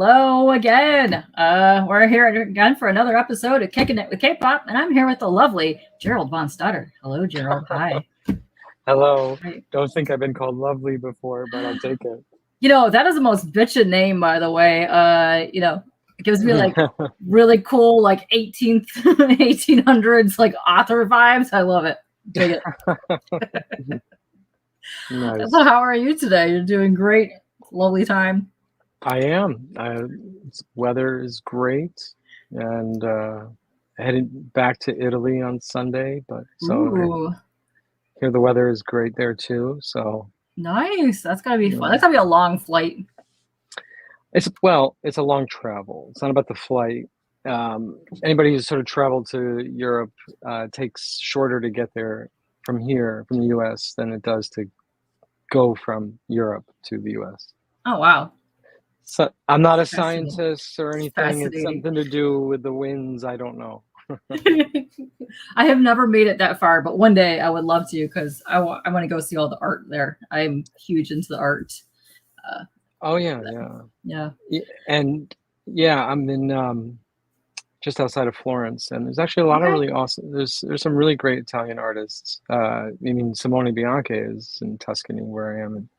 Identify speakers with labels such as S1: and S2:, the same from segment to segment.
S1: Hello again. We're here again for another episode of Kicking It with Kpop, and I'm here with the lovely Gerald Von Stoddard. Hello, Gerald. Hi.
S2: Hello.
S1: Hi.
S2: Don't think I've been called lovely before, but I'll take it.
S1: You know, that is the most bitchin' name, by the way. It gives me like really cool, like 1800s, like author vibes. I love it. Dig it.
S2: Nice.
S1: So how are you today? You're doing great. Lovely time.
S2: I am. Weather is great, and heading back to Italy on Sunday. But
S1: Ooh.
S2: Here the weather is great there too. So
S1: nice. That's gotta be fun. That's gotta be a long flight.
S2: It's a long travel. It's not about the flight. Anybody who's sort of traveled to Europe takes shorter to get there from here, from the U.S., than it does to go from Europe to the U.S.
S1: Oh wow.
S2: So I'm not a scientist or anything. It's something to do with the winds. I don't know.
S1: I have never made it that far, but one day I would love to because I want to go see all the art there. I'm huge into the art.
S2: Oh yeah. And yeah, I'm in just outside of Florence, and there's actually a lot of really awesome. There's some really great Italian artists. I mean, Simone Bianchi is in Tuscany, where I am, and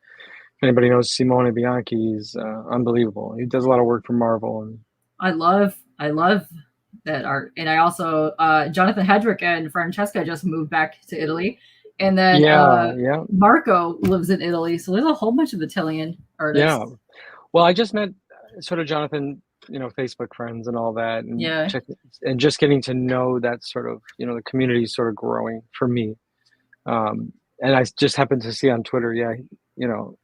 S2: if anybody knows Simone Bianchi, he's unbelievable. He does a lot of work for Marvel, and
S1: I love that art. And I also Jonathan Hedrick and Francesca just moved back to Italy, and then Marco lives in Italy, so there's a whole bunch of Italian artists.
S2: Yeah, well, I just met sort of Jonathan, Facebook friends and all that, and just getting to know that sort of, the community is sort of growing for me. And I just happened to see on Twitter,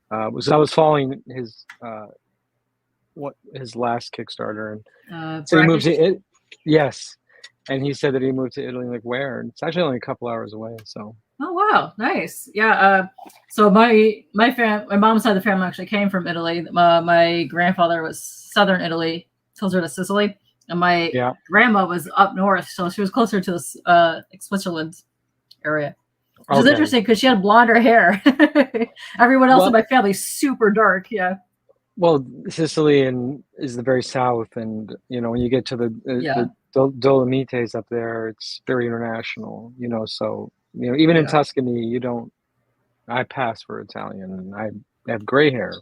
S2: I was following his his last Kickstarter, and so he moved to it. Yes, and he said that he moved to Italy. Like where? And it's actually only a couple hours away. So.
S1: Oh wow, nice. Yeah. So my mom's side of the family actually came from Italy. My grandfather was southern Italy, closer to Sicily, and my grandma was up north, so she was closer to the Switzerland area. Which is interesting because she had blonder hair. Everyone else in my family super dark. Yeah.
S2: Well, Sicily is the very south, and when you get to the Dolomites up there, it's very international. So even in Tuscany, I pass for Italian, and I have gray hair.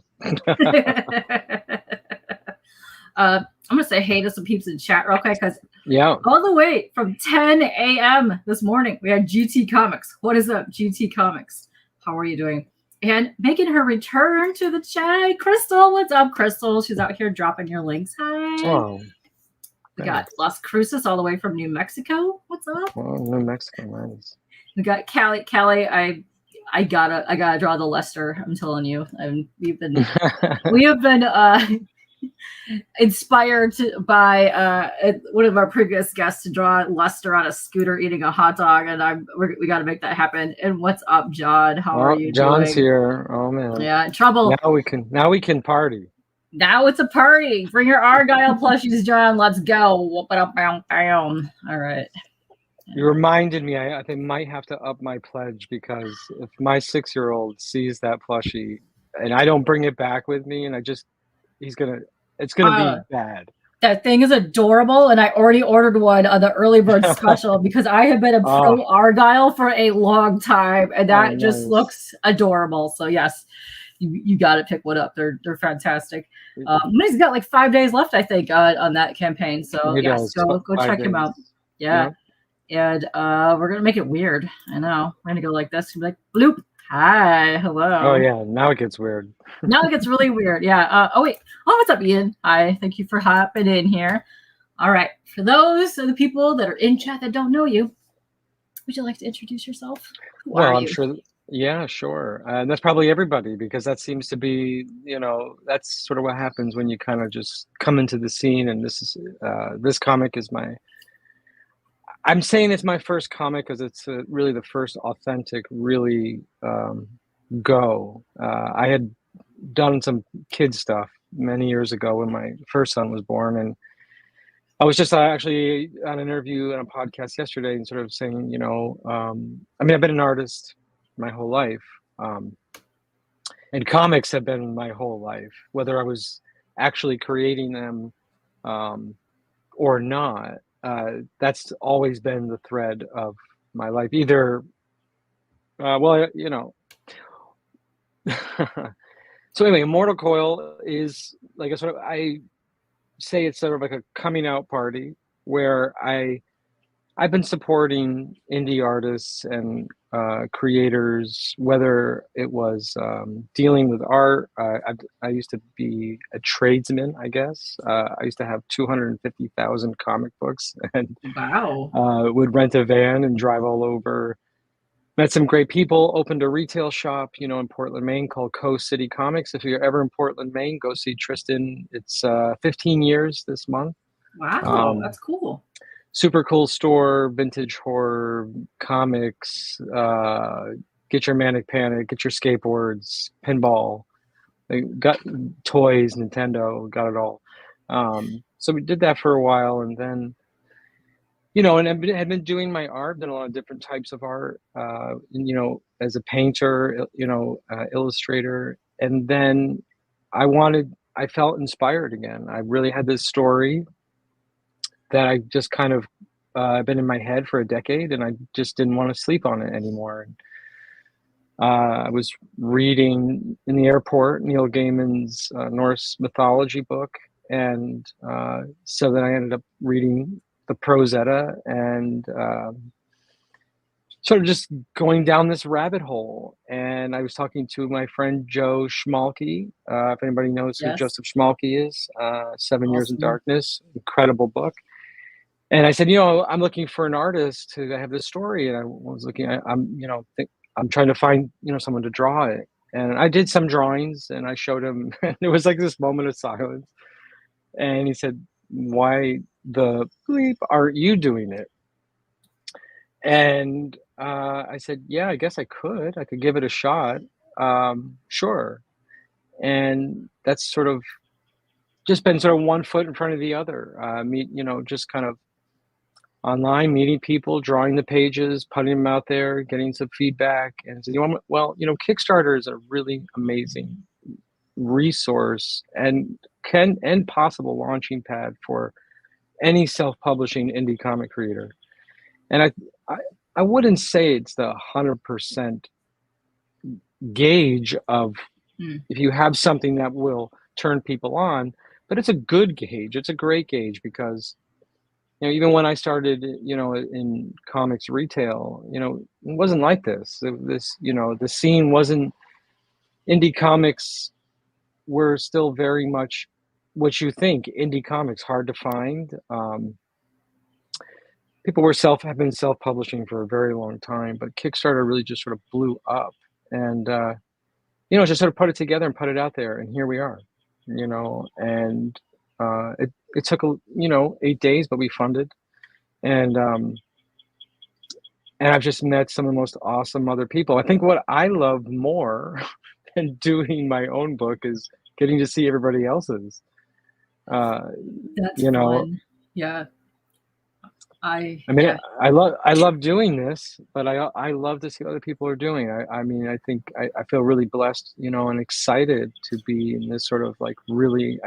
S1: I'm gonna say hey to some peeps in chat real quick because all the way from 10 a.m. this morning we had GT Comics. What is up, GT Comics? How are you doing? And making her return to the chat, Crystal. What's up, Crystal? She's out here dropping your links. Hi.
S2: Oh,
S1: we got Las Cruces all the way from New Mexico. What's up?
S2: Oh, New Mexico, nice.
S1: We got Callie. I gotta draw the Lester. I'm telling you, we have been inspired by one of our previous guests to draw Lester on a scooter eating a hot dog, and we got to make that happen. And what's up, John? How are you?
S2: John's
S1: doing?
S2: Here. Oh man.
S1: Yeah, trouble.
S2: Now we can party.
S1: Now it's a party. Bring your Argyle plushies, John. Let's go. All right.
S2: You reminded me. I think I might have to up my pledge, because if my 6-year-old sees that plushie and I don't bring it back with me, and it's gonna be bad.
S1: That thing is adorable, and I already ordered one on the early bird special because I have been a pro Argyle for a long time, and that just looks adorable. So yes, you got to pick one up. They're fantastic. He's got like 5 days left, I think, on that campaign. So yes, go check him out. Yeah. And we're gonna make it weird. I know. We're gonna go like this. Be like, bloop. Hi, hello.
S2: Oh yeah, now it gets weird.
S1: Now it gets really weird. Yeah. What's up, Ian? Hi. Thank you for hopping in here. All right. For those of the people that are in chat that don't know you, would you like to introduce yourself? Who are you?
S2: I'm sure. Yeah, sure. And that's probably everybody, because that seems to be, that's sort of what happens when you kind of just come into the scene. And this comic is I'm saying it's my first comic because it's really the first authentic, really go. I had done some kid stuff many years ago when my first son was born, and I was just actually on an interview and a podcast yesterday and sort of saying, I've been an artist my whole life, and comics have been my whole life, whether I was actually creating them or not. That's always been the thread of my life. Either, well, you know. So anyway, Immortal Coil is like a sort of, I say it's sort of like a coming out party where I've been supporting indie artists and creators, whether it was dealing with art. I used to be a tradesman, I guess. I used to have 250,000 comic books and
S1: Wow.
S2: would rent a van and drive all over. Met some great people, opened a retail shop, you know, in Portland, Maine called Coast City Comics. If you're ever in Portland, Maine, go see Tristan. It's 15 years this month.
S1: Wow, that's cool.
S2: Super cool store, vintage horror, comics, get your Manic Panic, get your skateboards, pinball. They got toys, Nintendo, got it all. So we did that for a while, and then, you know, and I had been doing my art, done a lot of different types of art, you know, as a painter, you know, illustrator. And then I felt inspired again. I really had this story that I just kind of been in my head for a decade, and I just didn't want to sleep on it anymore. I was reading in the airport Neil Gaiman's Norse mythology book, and so then I ended up reading the Prose Edda and sort of just going down this rabbit hole. And I was talking to my friend Joe Schmalke. If anybody knows who
S1: Yes.
S2: Joseph Schmalke is, 7 Years in
S1: Awesome.
S2: Darkness, incredible book. And I said, you know, I'm looking for an artist to have this story. And I was looking, I'm trying to find, you know, someone to draw it. And I did some drawings and I showed him, and it was like this moment of silence. And he said, why the bleep aren't you doing it? And I said, yeah, I guess I could give it a shot. Sure. And that's sort of just been sort of one foot in front of the other. You know, just kind of online, meeting people, drawing the pages, putting them out there, getting some feedback. And said, well, you know, Kickstarter is a really amazing resource and possible launching pad for any self-publishing indie comic creator. And I wouldn't say it's the 100% gauge of if you have something that will turn people on, but it's a good gauge. It's a great gauge because, you know, even when I started, you know, in comics retail, you know, it wasn't like this. You know, the scene wasn't, indie comics were still very much what you think. Indie comics, hard to find. People have been self-publishing for a very long time, but Kickstarter really just sort of blew up, and you know, just sort of put it together and put it out there, and here we are, you know. And it took 8 days, but we funded, and I've just met some of the most awesome other people. I think what I love more than doing my own book is getting to see everybody else's.
S1: That's
S2: you know,
S1: fun. Yeah.
S2: I mean, I love doing this, but I love to see what other people are doing. I mean, I think I feel really blessed, you know, and excited to be in this sort of like really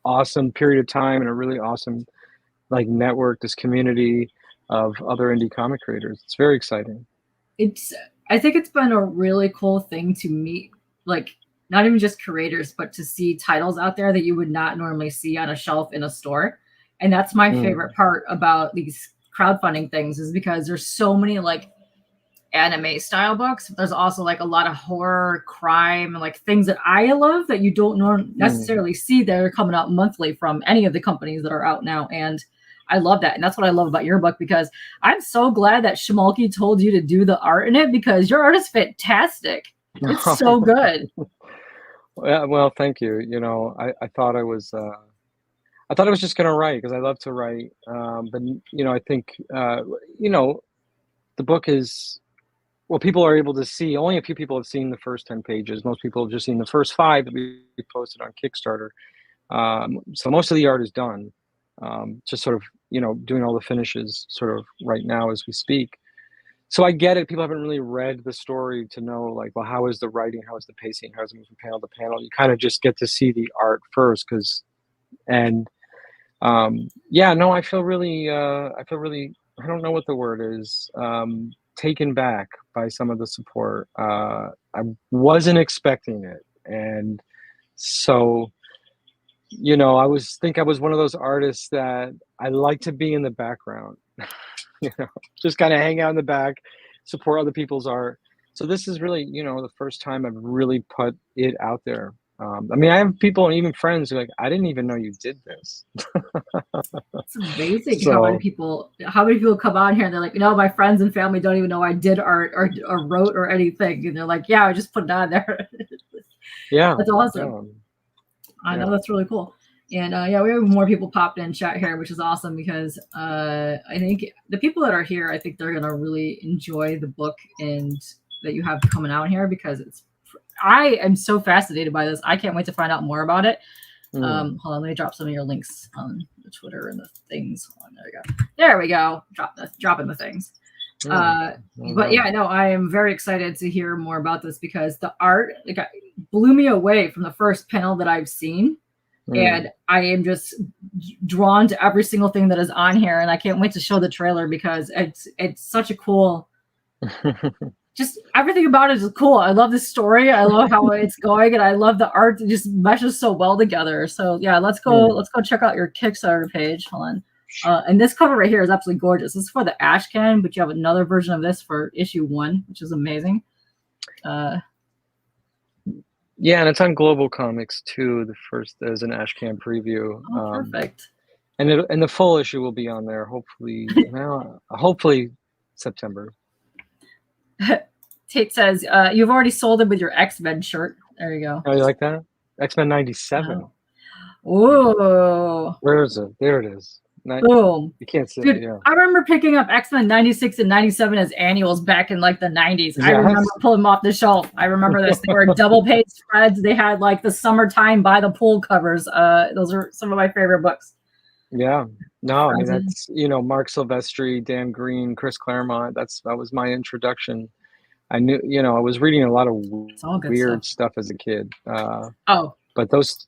S2: awesome period of time and a really awesome like network, this community of other indie comic creators. It's very exciting.
S1: I think it's been a really cool thing to meet, like, not even just creators, but to see titles out there that you would not normally see on a shelf in a store. And that's my favorite part about these crowdfunding things, is because there's so many like anime style books. There's also like a lot of horror, crime, and like things that I love that you don't necessarily see that are coming out monthly from any of the companies that are out now. And I love that. And that's what I love about your book, because I'm so glad that Schmalke told you to do the art in it, because your art is fantastic. It's so good.
S2: Well, thank you. You know, I thought I was just going to write because I love to write. But, you know, I think, you know, the book is, well, people are able to see, only a few people have seen the first 10 pages. Most people have just seen the first 5 that we posted on Kickstarter. So most of the art is done. Just sort of, you know, doing all the finishes sort of right now as we speak. so I get it. People haven't really read the story to know, like, well, how is the writing, how is the pacing, how is it moving from panel to panel. You kind of just get to see the art first, and yeah, no, I feel really, I don't know what the word is, taken back by some of the support. I wasn't expecting it, and so, I was one of those artists that I like to be in the background, just kind of hang out in the back, support other people's art. So this is really, the first time I've really put it out there. I mean, I have people and even friends who are like, I didn't even know you did this.
S1: It's amazing
S2: So,
S1: how many people come on here and they're like, no, my friends and family don't even know I did art or wrote or anything. And they're like, yeah, I just put it on there.
S2: yeah.
S1: That's awesome.
S2: Yeah.
S1: I know, that's really cool. And yeah, we have more people popped in chat here, which is awesome because I think the people that are here, I think they're going to really enjoy the book and that you have coming out here, because I am so fascinated by this. I can't wait to find out more about it. Hold on, let me drop some of your links on the Twitter and the things. Hold on, there we go. Dropping the things. But yeah, no, I am very excited to hear more about this because the art blew me away from the first panel that I've seen. And I am just drawn to every single thing that is on here, and I can't wait to show the trailer because it's such a cool. Just everything about it is cool. I love the story. I love how it's going, and I love the art. It just meshes so well together. So yeah, let's go check out your Kickstarter page. Hold on. And this cover right here is absolutely gorgeous. This is for the Ashcan, but you have another version of this for issue 1, which is amazing.
S2: Yeah, and it's on Global Comics too. The first as an Ashcan preview.
S1: Oh, perfect.
S2: And the full issue will be on there. Hopefully, hopefully September.
S1: Tate says you've already sold it with your X-Men shirt. There you go.
S2: Oh, you like that? X-Men 97.
S1: Oh.
S2: Where is it? There it is.
S1: Boom.
S2: You can't see
S1: it.
S2: Yeah.
S1: I remember picking up X-Men 96 and 97 as annuals back in like the 90s. Yes. I remember pulling them off the shelf. I remember this. They were double page spreads. They had like the summertime by the pool covers. Those are some of my favorite books.
S2: Yeah. No, I mean, that's, Mark Silvestri, Dan Green, Chris Claremont. That was my introduction. I knew, I was reading a lot of weird stuff as a kid. But those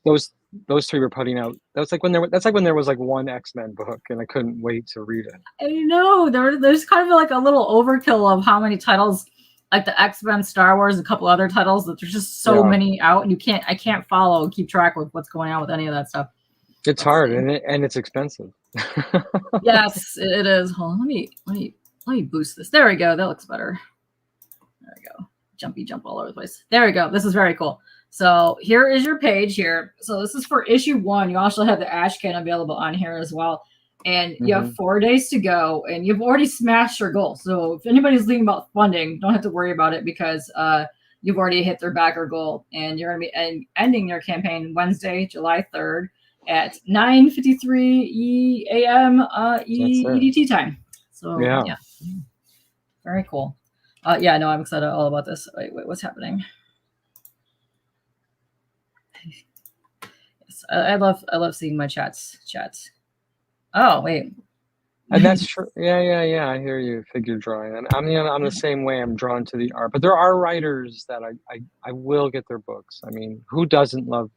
S2: three were putting out. That's like when there was like one X-Men book, and I couldn't wait to read it.
S1: I know there's kind of like a little overkill of how many titles, like the X-Men, Star Wars, a couple other titles that there's just so many out, and I can't follow and keep track with what's going on with any of that stuff.
S2: It's hard, and it's expensive.
S1: Yes, it is. Hold on, let me boost this. There we go. That looks better. There we go. Jump all over the place. There we go. This is very cool. So here is your page here. So this is for issue 1. You also have the Ashcan available on here as well. And you have 4 days to go, and you've already smashed your goal. So if anybody's thinking about funding, don't have to worry about it because you've already hit their backer goal. And you're going to be ending your campaign Wednesday, July 3rd at 9:53 a.m. EDT time. So yeah. Very cool. Yeah, no, I'm excited all about this. Wait, what's happening? Yes, I love seeing my chats. Oh, wait.
S2: And that's true. Yeah. I hear you. Figure drawing, and I'm the same way. I'm drawn to the art, but there are writers that I will get their books. I mean, who doesn't love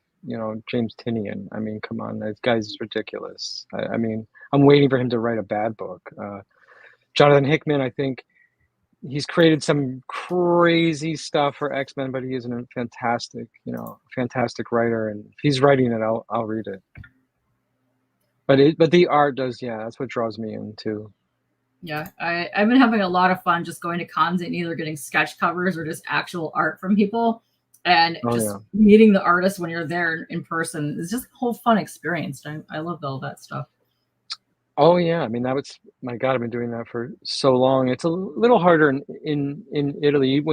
S2: James Tynion? I mean, come on, that guy's ridiculous. I mean, I'm waiting for him to write a bad book. Jonathan Hickman, I think. He's created some crazy stuff for X-Men, but he is a fantastic writer. And if he's writing it, I'll read it. But the art does, that's what draws me in too.
S1: Yeah, I've been having a lot of fun just going to cons and either getting sketch covers or just actual art from people, and meeting the artists when you're there in person. It's just a whole fun experience. I love all that stuff.
S2: Oh yeah, I mean my God, I've been doing that for so long. It's a little harder in Italy.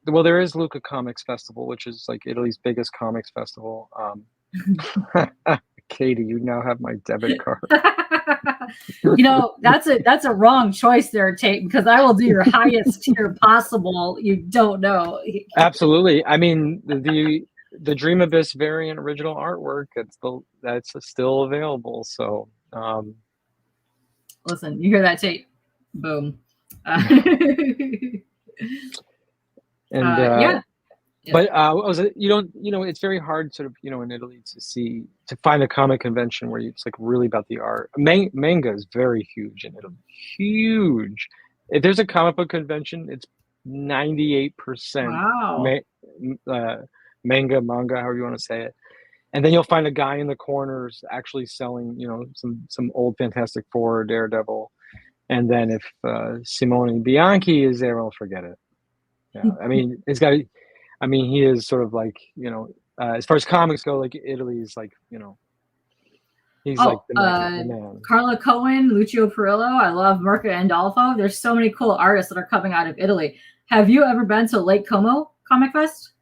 S2: There is Lucca Comics Festival, which is like Italy's biggest comics festival. Katie, you now have my debit card.
S1: That's a wrong choice there, Tate, because I will do your highest tier possible. You don't know.
S2: Absolutely. I mean the Dream Abyss variant original artwork that's still available. So.
S1: Listen, you hear that, Tate? Boom.
S2: And
S1: yeah.
S2: But it's very hard sort of, in Italy to find a comic convention where it's like really about the art. Manga is very huge in Italy. Huge. If there's a comic book convention, it's 98%
S1: Wow.
S2: manga, however you want to say it. And then you'll find a guy in the corners actually selling, some old Fantastic Four, Daredevil. And then if Simone Bianchi is there, well, forget it. Yeah, I mean, he is sort of like, as far as comics go, like Italy is like, he's like the man.
S1: Carla Cohen, Lucio Perillo. I love Mirka Andolfo. There's so many cool artists that are coming out of Italy. Have you ever been to Lake Como Comic Fest?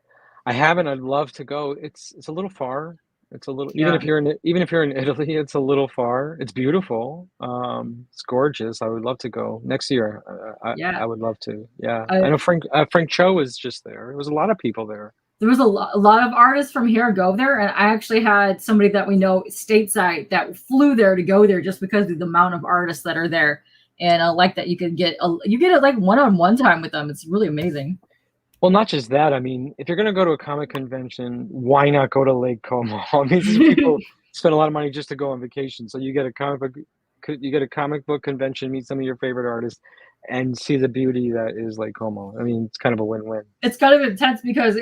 S2: I haven't. I'd love to go. It's a little far. It's a little,
S1: Yeah.
S2: even if you're in Italy, it's a little far. It's beautiful. It's gorgeous. I would love to go next year. I would love to. Yeah. I know Frank Cho was just there. There was a lot of people there.
S1: There was a lot of artists from here go there, and I actually had somebody that we know stateside that flew there to go there just because of the amount of artists that are there. And I like that you get it like one-on-one time with them. It's really amazing.
S2: Well, not just that. I mean, if you're going to go to a comic convention, why not go to Lake Como? I mean, people spend a lot of money just to go on vacation. So you get a comic book convention, meet some of your favorite artists, and see the beauty that is Lake Como. I mean, it's kind of a win-win.
S1: It's kind of intense because,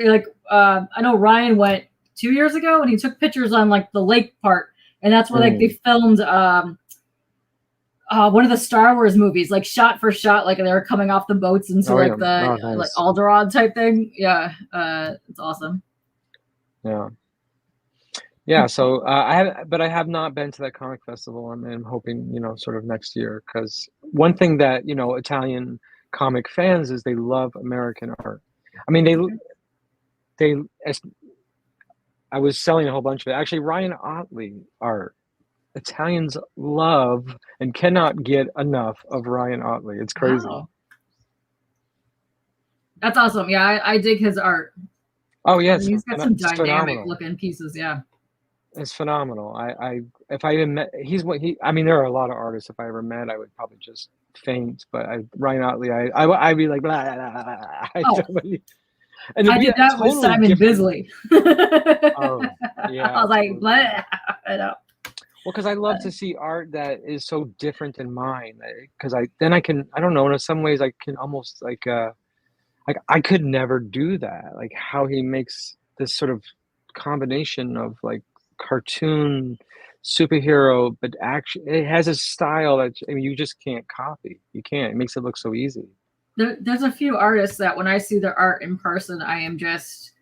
S1: I know Ryan went 2 years ago and he took pictures on like the lake part, and that's where they filmed one of the Star Wars movies, like shot for shot, like they were coming off the boats into like Alderaan type thing. Yeah, it's awesome.
S2: Yeah. So I have not been to that comic festival, and I'm hoping sort of next year, because one thing that Italian comic fans is they love American art. I mean, I was selling a whole bunch of it. Actually, Ryan Otley art. Italians love and cannot get enough of Ryan Otley. It's crazy.
S1: Wow. That's awesome. Yeah, I dig his art.
S2: Oh yes,
S1: he's got some dynamic looking pieces. Yeah,
S2: it's phenomenal. If I even met, I mean, there are a lot of artists. If I ever met, I would probably just faint. But Ryan Otley, I'd be like, blah, blah, blah.
S1: And I did that totally with Simon Bisley.
S2: Oh yeah,
S1: I was like, blah. I know.
S2: Well, because I love to see art that is so different than mine. Because I don't know, in some ways I can almost like I could never do that. Like how he makes this sort of combination of like cartoon, superhero, but action. It has a style that you just can't copy. You can't. It makes it look so easy.
S1: There's a few artists that when I see their art in person, I am just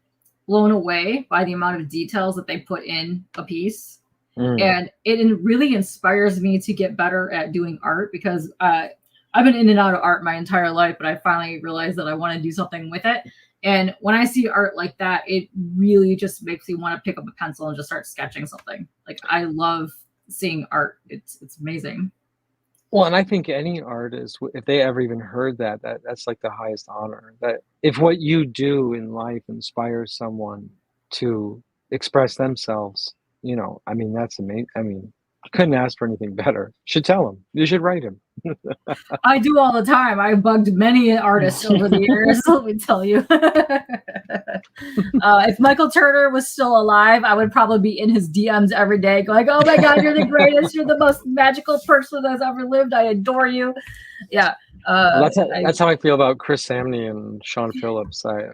S1: blown away by the amount of details that they put in a piece. And it really inspires me to get better at doing art, because I've been in and out of art my entire life, but I finally realized that I want to do something with it. And when I see art like that, it really just makes me want to pick up a pencil and just start sketching something. Like, I love seeing art. It's amazing.
S2: Well, and I think any artist, if they ever even heard that's like the highest honor. That if what you do in life inspires someone to express themselves, I mean, that's amazing. I mean, I couldn't ask for anything better. You should tell him. You should write him.
S1: I do all the time. I've bugged many artists over the years, let me tell you. If Michael Turner was still alive, I would probably be in his DMs every day going, oh my God, you're the greatest. You're the most magical person that's ever lived. I adore you. Yeah.
S2: Well, that's how I feel about Chris Samney and Sean Phillips. I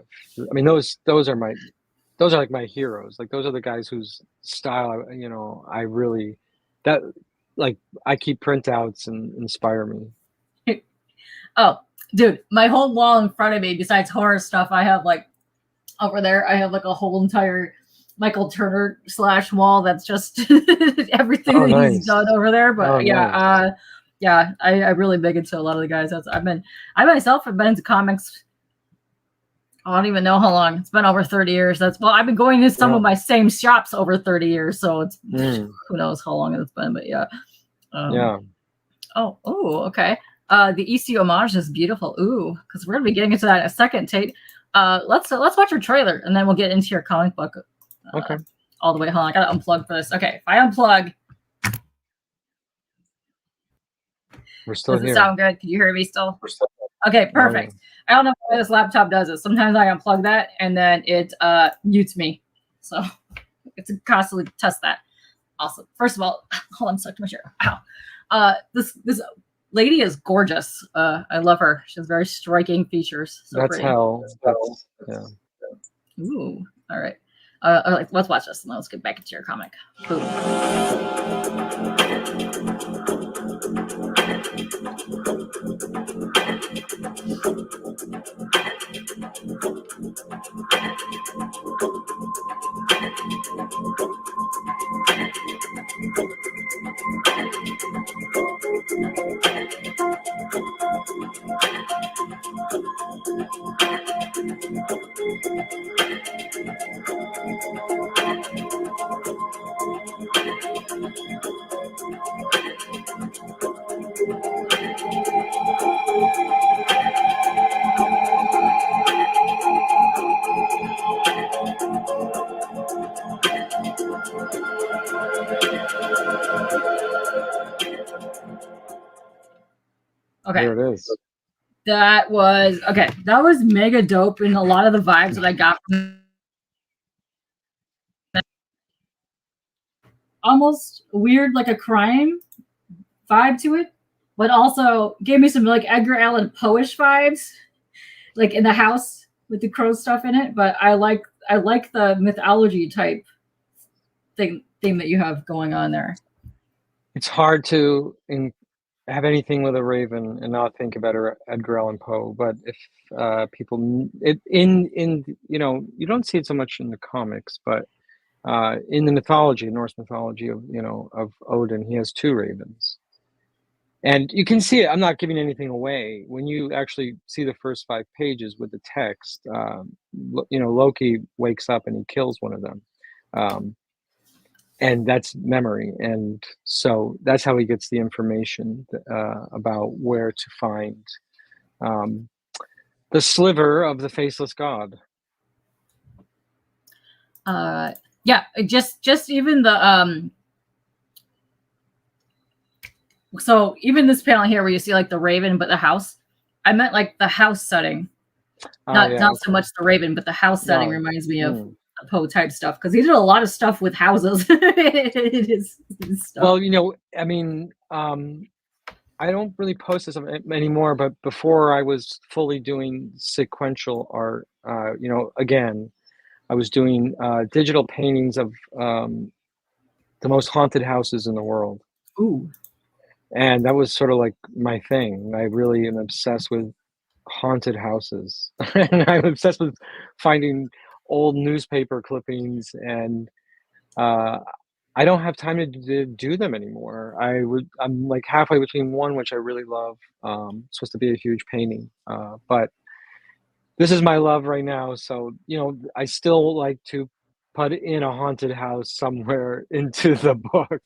S2: mean, those are like my heroes. Like, those are the guys whose style, I really, I keep printouts and inspire me.
S1: Oh, dude, my whole wall in front of me, besides horror stuff, I have like over there, I have like a whole entire Michael Turner / wall that's just everything that he's done over there. But I really big into a lot of the guys. I myself have been into comics. I don't even know how long. It's been over 30 years. I've been going to some of my same shops over 30 years. So it's who knows how long it's been, but yeah. Oh, okay. The EC homage is beautiful. Ooh, because we're gonna be getting into that in a second, Tate. Let's watch your trailer and then we'll get into your comic book.
S2: Okay.
S1: All the way. Hold on, I gotta unplug for this. Okay, if I unplug,
S2: we're still here.
S1: Does it sound good? Can you hear me still?
S2: We're still
S1: Okay, perfect. I don't know why this laptop does it. Sometimes I unplug that and then it mutes me. So it's constantly test that. Awesome. First of all, hold on, stuck to my chair. Ow. This lady is gorgeous. I love her. She has very striking features. So
S2: That's
S1: pretty.
S2: hell. That's, yeah.
S1: Ooh. All right. Let's watch this and let's get back into your comic. Boom. Okay.
S2: Here it is.
S1: That was okay. That was mega dope, and a lot of the vibes that I got from almost weird, like a crime vibe to it, but also gave me some like Edgar Allan Poe-ish vibes, like in the house with the crow stuff in it. But I like the mythology type thing that you have going on there.
S2: It's hard to have anything with a raven and not think about Edgar Allan Poe. But if people you know, you don't see it so much in the comics, but in the mythology, Norse mythology of Odin, he has two ravens, and you can see it. I'm not giving anything away when you actually see the first 5 pages with the text. Loki wakes up and he kills one of them. And that's memory, and so that's how he gets the information about where to find the sliver of the faceless god.
S1: Yeah, just even the so even this panel here where you see like the raven but the house, I meant like the house setting, not so much the raven, but the house setting reminds me of Poe type stuff, because he did a lot of stuff with houses. His stuff.
S2: Well, I mean, I don't really post this anymore, but before I was fully doing sequential art, again, I was doing digital paintings of the most haunted houses in the world.
S1: Ooh.
S2: And that was sort of like my thing. I really am obsessed with haunted houses. And I'm obsessed with finding old newspaper clippings, and I don't have time to do them anymore. I'm like halfway between one, which I really love. Supposed to be a huge painting, but this is my love right now. So, I still like to put in a haunted house somewhere into the book,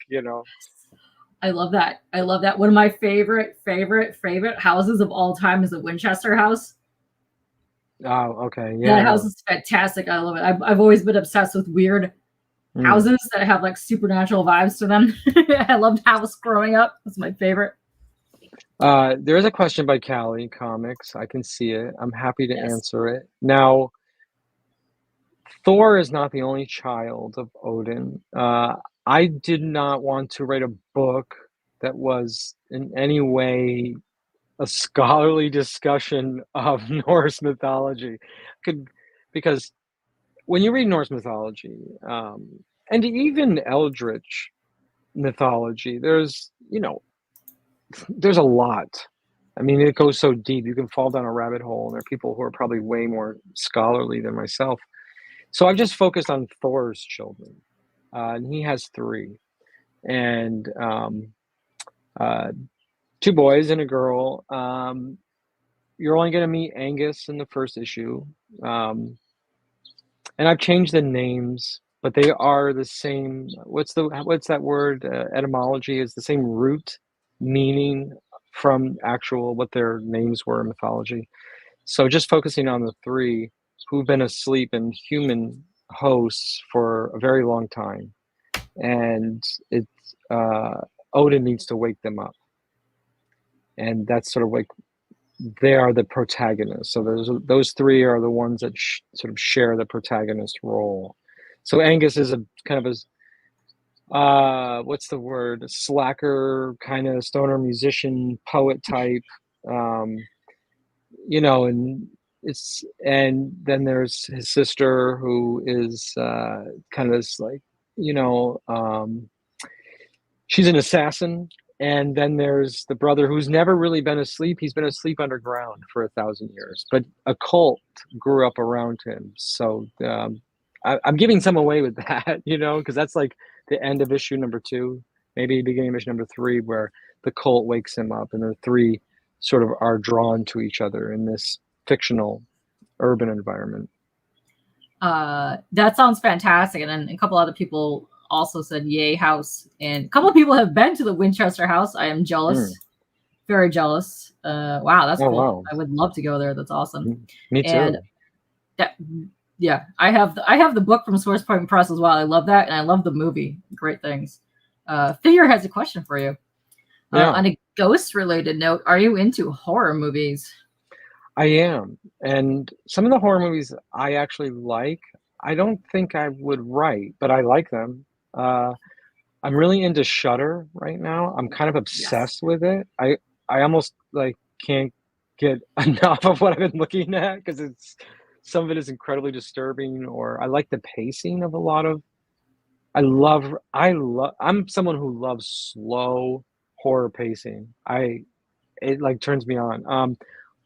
S1: I love that. I love that. One of my favorite houses of all time is the Winchester house.
S2: Oh, okay. Yeah.
S1: That house is fantastic. I love it. I've always been obsessed with weird houses that have like supernatural vibes to them. I loved House growing up. It's my favorite.
S2: There is a question by Callie Comics. I can see it. I'm happy to answer it. Now, Thor is not the only child of Odin. I did not want to write a book that was in any way a scholarly discussion of Norse mythology, because when you read Norse mythology, and even Eldritch mythology, there's a lot. I mean, it goes so deep. You can fall down a rabbit hole, and there are people who are probably way more scholarly than myself. So I've just focused on Thor's children, and he has 3, and 2 boys and a girl. You're only going to meet Angus in the first issue, and I've changed the names, but they are the same. What's that word? Etymology is the same root meaning from actual what their names were in mythology. So just focusing on the 3 who've been asleep in human hosts for a very long time, and Odin needs to wake them up, and that's sort of like they are the protagonists. So those three are the ones that sort of share the protagonist role. So Angus is a kind of what's the word? A slacker, kind of stoner musician, poet type. You know, and then there's his sister who is kind of this, like, you know, she's an assassin. And then there's the brother who's never really been asleep. He's been asleep underground for 1,000 years, but a cult grew up around him. So I'm giving some away with that, you know, because that's like the end of issue number 2, maybe beginning of issue number 3, where the cult wakes him up, and the three sort of are drawn to each other in this fictional urban environment.
S1: That sounds fantastic. And then a couple other people also said yay house, and a couple of people have been to the Winchester house. I am jealous, very jealous. Wow, that's cool. Wow. I would love to go there. That's awesome.
S2: Me too.
S1: And yeah, I have the book from Source Point Press as well. I love that, and I love the movie. Great things. Figure has a question for you. On a ghost related note, are you into horror movies?
S2: I am, and some of the horror movies I actually like. I don't think I would write, but I like them. I'm really into Shudder right now. I'm kind of obsessed with it. I almost like can't get enough of what I've been looking at, because some of it is incredibly disturbing, or I like the pacing of a lot of. I'm someone who loves slow horror pacing. It like turns me on.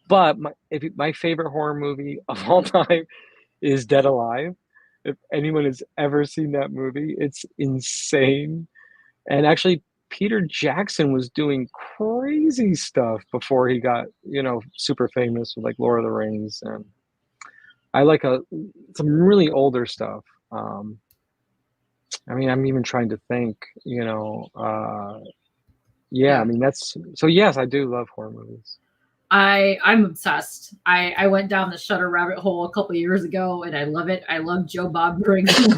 S2: But my favorite horror movie of all time is Dead Alive. If anyone has ever seen that movie, it's insane. And actually, Peter Jackson was doing crazy stuff before he got, you know, super famous with like Lord of the Rings. And I like some really older stuff. I mean, I'm even trying to think, you know, I mean, yes, I do love horror movies.
S1: I'm obsessed. I went down the Shudder rabbit hole a couple of years ago, and I love it. I love Joe Bob Briggs. Any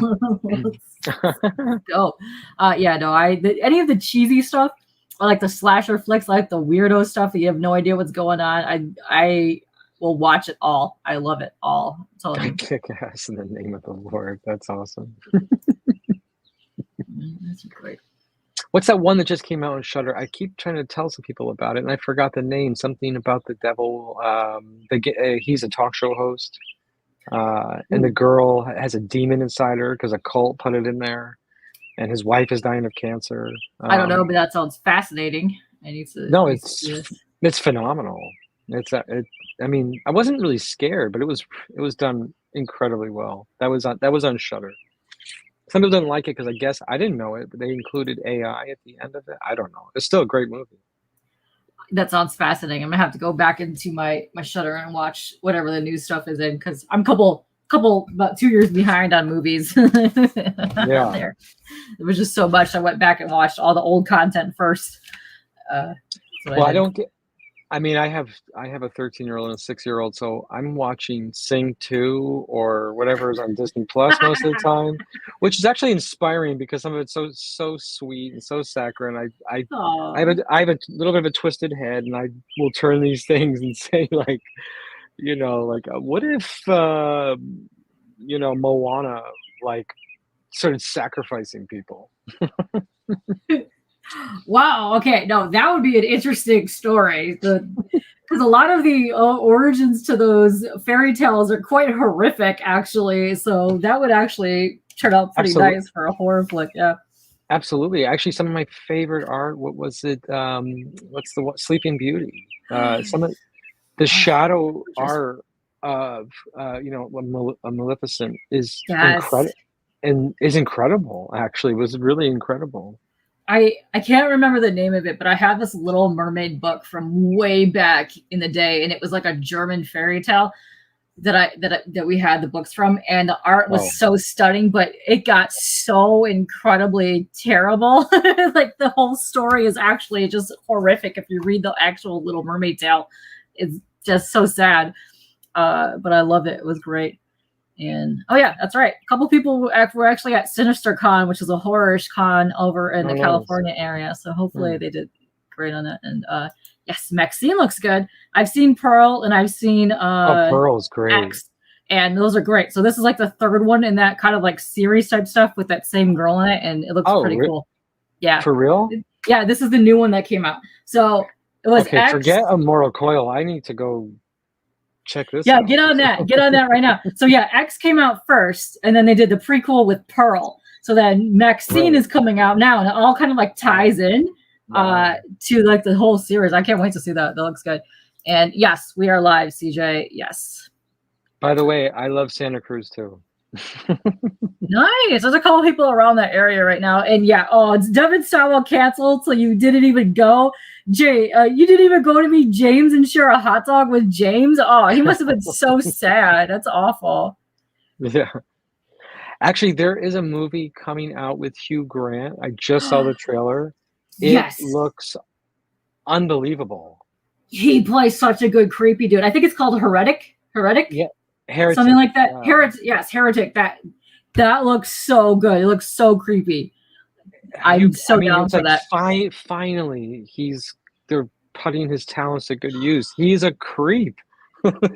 S1: of the cheesy stuff, or like the slasher flicks, like the weirdo stuff that you have no idea what's going on, I will watch it all. I love it all.
S2: Kick ass in the name of the Lord. That's awesome.
S1: That's great.
S2: What's that one that just came out on Shudder? I keep trying to tell some people about it, and I forgot the name. Something about the devil. He's a talk show host, and the girl has a demon inside her because a cult put it in there, and his wife is dying of cancer.
S1: I don't know, but that sounds fascinating. I need to.
S2: No, it's phenomenal. I mean, I wasn't really scared, but it was done incredibly well. That was on Shudder. Some people didn't like it because I guess I didn't know it, but they included AI at the end of it. I don't know. It's still a great movie.
S1: That sounds fascinating. I'm gonna have to go back into my Shudder and watch whatever the new stuff is in, because I'm couple about 2 years behind on movies.
S2: Yeah,
S1: there was just so much. I went back and watched all the old content first.
S2: I mean, I have a 13-year-old and a 6-year-old, so I'm watching Sing 2 or whatever is on Disney Plus most of the time, which is actually inspiring because some of it's so sweet and so saccharine. I have a little bit of a twisted head, and I will turn these things and say, like, you know, like, what if you know, Moana like started sacrificing people?
S1: Wow. Okay. No, that would be an interesting story. Because a lot of the origins to those fairy tales are quite horrific, actually. So that would actually turn out pretty nice for a horror flick. Yeah.
S2: Absolutely. Actually, some of my favorite art. What was it? Sleeping Beauty. Some of the shadow art of Maleficent is incredible, and is incredible. Actually, was really incredible.
S1: I can't remember the name of it, but I have this Little Mermaid book from way back in the day, and it was like a German fairy tale that we had the books from, and the art was so stunning, but it got so incredibly terrible. Like the whole story is actually just horrific. If you read the actual Little Mermaid tale, it's just so sad. But I love it. It was great. And that's right. A couple people were actually at Sinister Con, which is a horror-ish con over in the California area. So hopefully they did great on that. And Yes, Maxine looks good. I've seen Pearl and I've seen
S2: Pearl's great.
S1: X, and those are great. So this is like the third one in that kind of like series type stuff with that same girl in it, and it looks pretty cool. Yeah.
S2: For real?
S1: Yeah, this is the new one that came out. So it was X.
S2: Forget Immortal Coil. I need to go check this
S1: out.
S2: Get on that.
S1: Get on that right now. So yeah, X came out first, and then they did the prequel with Pearl. So then Maxine is coming out now, and it all kind of like ties in to like the whole series. I can't wait to see that. That looks good. And yes, we are live, CJ. Yes.
S2: By the way, I love Santa Cruz too.
S1: Nice. There's a couple people around that area right now, and yeah. Oh, it's Devin Stowell canceled, so you didn't even go. Jay, you didn't even go to meet James and share a hot dog with James. Oh, he must have been so sad. That's awful.
S2: Yeah. Actually, there is a movie coming out with Hugh Grant. I just saw the trailer. It looks unbelievable.
S1: He plays such a good creepy dude. I think it's called Heretic.
S2: Yeah. Heretic.
S1: Something like that. Heretic. That looks so good. It looks so creepy. I'm so down for that.
S2: Finally, they're putting his talents to good use. He's a creep.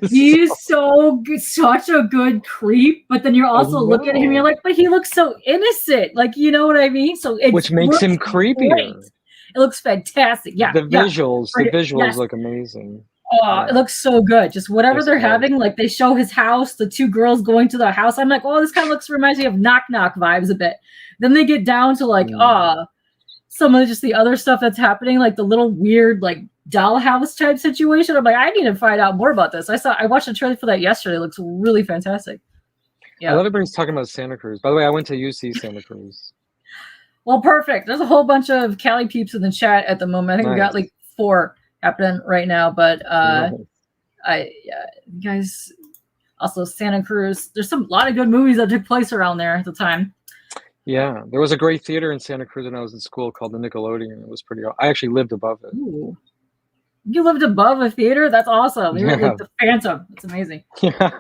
S1: He's so good, such a good creep. But then you're also looking at him, you're like, but he looks so innocent. Like, you know what I mean? So
S2: which makes him creepier.
S1: Great. It looks fantastic. Yeah.
S2: The visuals look amazing.
S1: Oh, it looks so good. Just whatever they're having, like they show his house, the two girls going to the house. I'm like, oh, this kind of reminds me of Knock Knock vibes a bit. Then they get down to like, some of just the other stuff that's happening, like the little weird, like dollhouse type situation. I'm like, I need to find out more about this. I watched the trailer for that yesterday. It looks really fantastic.
S2: Yeah. I love everybody's talking about Santa Cruz. By the way, I went to UC Santa Cruz.
S1: Well, perfect. There's a whole bunch of Cali peeps in the chat at the moment. I think we got like 4 happening right now, but guys, also Santa Cruz. There's a lot of good movies that took place around there at the time.
S2: Yeah, there was a great theater in Santa Cruz when I was in school called the Nickelodeon. It was pretty. I actually lived above it.
S1: Ooh. You lived above a theater? That's awesome. You were like the Phantom. It's amazing. Yeah.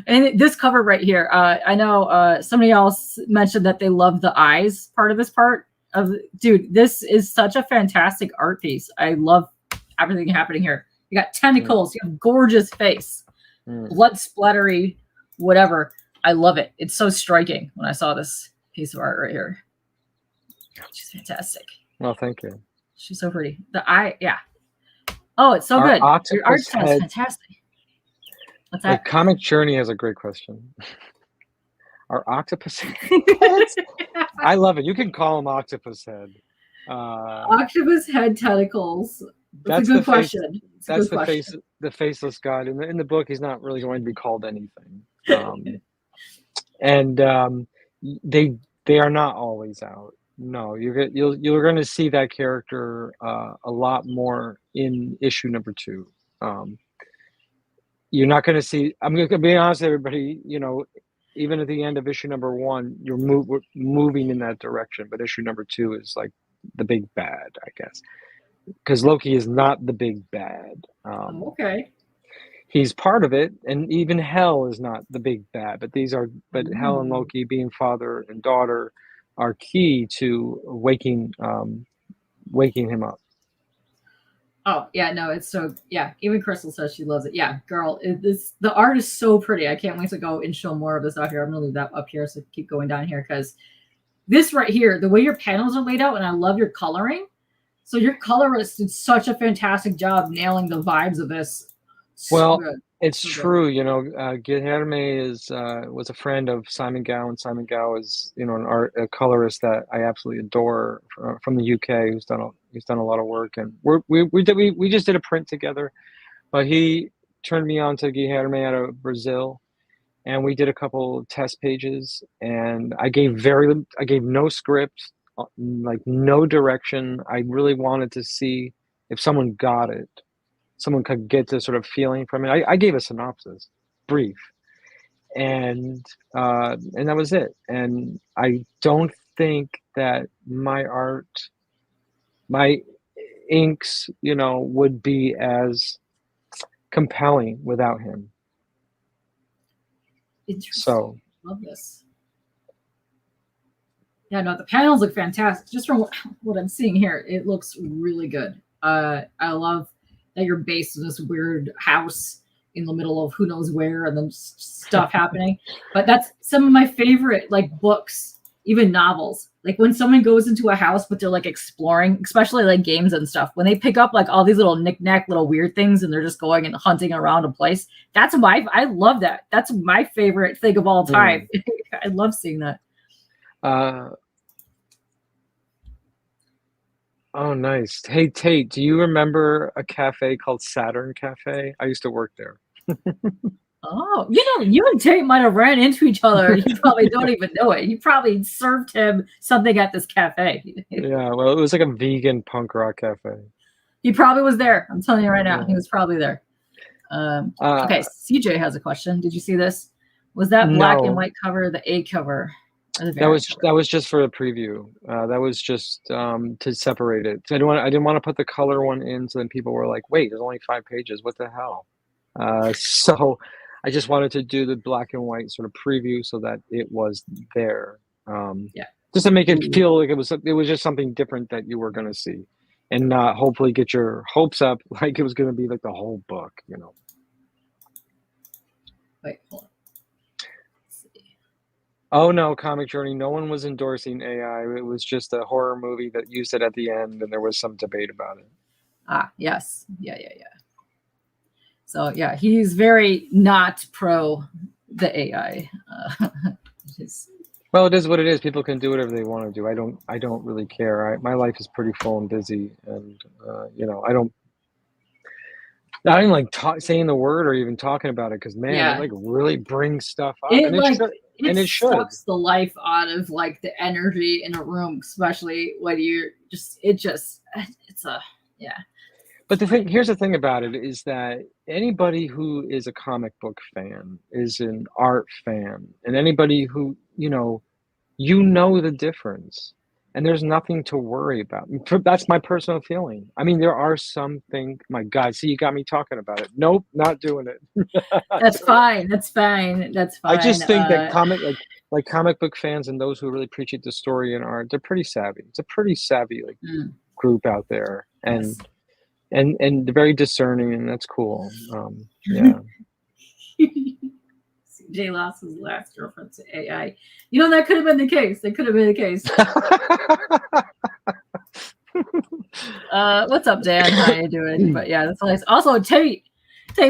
S1: And this cover right here, I know somebody else mentioned that they love the eyes part of this part. Dude, this is such a fantastic art piece. I love everything happening here. You got tentacles, you have gorgeous face, blood splattery, whatever. I love it. It's so striking when I saw this piece of art right here. She's fantastic.
S2: Well, thank you.
S1: She's so pretty. The eye, yeah. Oh, it's so good. Your art style is fantastic. What's that?
S2: Comic Journey has a great question. Are octopus heads? I love it. You can call them octopus head.
S1: Octopus head tentacles. That's a good question.
S2: That's the faceless god. In the book, he's not really going to be called anything. They are not always out. No, you're going to see that character a lot more in issue number 2. You're not going to see. I'm going to be honest with everybody. You know, even at the end of issue number 1, we're moving in that direction. But issue number 2 is like the big bad, I guess, because Loki is not the big bad.
S1: Okay.
S2: He's part of it, and even Hel is not the big bad. But Hel and Loki, being father and daughter, are key to waking him up.
S1: Oh yeah, no, it's so Even Crystal says she loves it. Yeah, girl, the art is so pretty. I can't wait to go and show more of this out here. I'm gonna leave that up here, so keep going down here because this right here, the way your panels are laid out, and I love your coloring. So your colorist did such a fantastic job nailing the vibes of this.
S2: Well, it's true. You know, Guilherme was a friend of Simon Gow, and Simon Gow is, you know, a colorist that I absolutely adore from the UK, who's done a lot of work, and we just did a print together. But he turned me on to Guilherme out of Brazil, and we did a couple test pages, and I gave no script, like no direction. I really wanted to see if someone got it. Someone could get the sort of feeling from it. I gave a synopsis, brief, and that was it. And I don't think that my art, my inks, you know, would be as compelling without him.
S1: Interesting.
S2: So
S1: love this. Yeah, no, the panels look fantastic. Just from what I'm seeing here, it looks really good. I love that you're based in this weird house in the middle of who knows where, and then stuff happening. But that's some of my favorite like books, even novels. Like when someone goes into a house, but they're like exploring, especially like games and stuff. When they pick up like all these little knick-knack little weird things, and they're just going and hunting around a place. I love that. That's my favorite thing of all time. I love seeing that.
S2: Oh, nice. Hey, Tate, do you remember a cafe called Saturn Cafe? I used to work there.
S1: Oh, you and Tate might have ran into each other. You probably don't even know it. You probably served him something at this cafe.
S2: Yeah, well, it was like a vegan punk rock cafe.
S1: He probably was there. I'm telling you right now, he was probably there. Okay, CJ has a question. Did you see this? Was that black and white cover the A cover?
S2: That was just for a preview. That was just to separate it. I didn't want to put the color one in, so then people were like, "Wait, there's only 5 pages. What the hell?" So I just wanted to do the black and white sort of preview so that it was there. Just to make it feel like it was just something different that you were going to see, and not hopefully get your hopes up like it was going to be like the whole book,
S1: Wait, hold on.
S2: Oh no, Comic Journey, no one was endorsing AI. It was just a horror movie that used it at the end, and there was some debate about it.
S1: Ah, yes. Yeah. So yeah, he's very not pro the AI.
S2: Well, it is what it is. People can do whatever they want to do. I don't really care. My life is pretty full and busy, and I don't like saying the word or even talking about it, because man, it like really brings stuff up.
S1: It sucks the life out of like the energy in a room, especially when you're it's a.
S2: But here's the thing about it is that anybody who is a comic book fan is an art fan, and anybody who the difference, and there's nothing to worry about. That's my personal feeling. I mean, there are some things. My God, see, you got me talking about it. Nope, not doing it.
S1: That's fine.
S2: I just think that comic book fans and those who really appreciate the story and art, they're pretty savvy. It's a pretty savvy group out there, and they're very discerning, and that's cool. Yeah.
S1: Jay lost his last girlfriend to AI. That could have been the case. What's up, Dan? How you doing? But yeah, that's nice. Also, Tate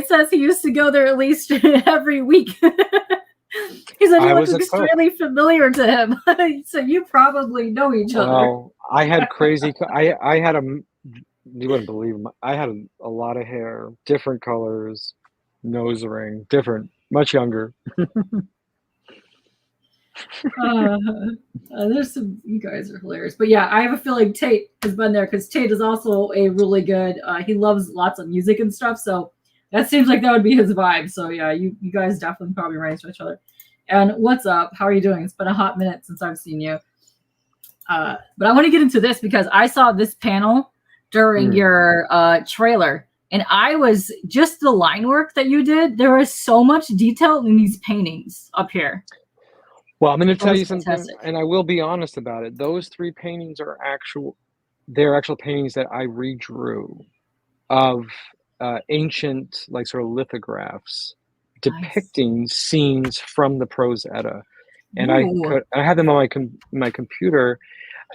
S1: says he used to go there at least every week. He said he looks extremely familiar to him. So you probably know each other.
S2: Well, I had crazy. I had you wouldn't believe them. I had a lot of hair, different colors, nose ring, different, much younger.
S1: There's some, you guys are hilarious. But yeah, I have a feeling Tate has been there because Tate is also a really good, he loves lots of music and stuff. So that seems like that would be his vibe. So yeah, you guys definitely probably ran into each other. And what's up? How are you doing? It's been a hot minute since I've seen you. But I want to get into this because I saw this panel during your trailer, and I was just the line work that you did. There was so much detail in these paintings up here.
S2: Well, I'm going to tell you something, and I will be honest about it. Those 3 paintings are actual paintings that I redrew of ancient, like sort of lithographs depicting scenes from the Prose Edda, and I have them on my computer.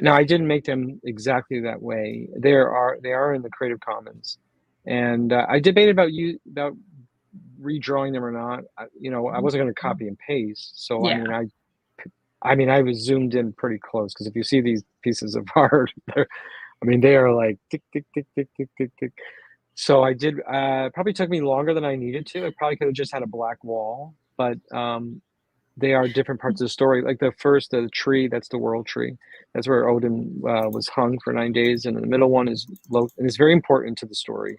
S2: Now, I didn't make them exactly that way. They are in the Creative Commons, and I debated about redrawing them or not. I wasn't going to copy and paste, so I mean, I was zoomed in pretty close, because if you see these pieces of art, they are like tick, tick, tick, tick, tick, tick, tick. So I did, probably took me longer than I needed to. I probably could have just had a black wall, but they are different parts of the story. Like the tree, that's the world tree. That's where Odin was hung for 9 days. And the middle one is Loki, and it's very important to the story,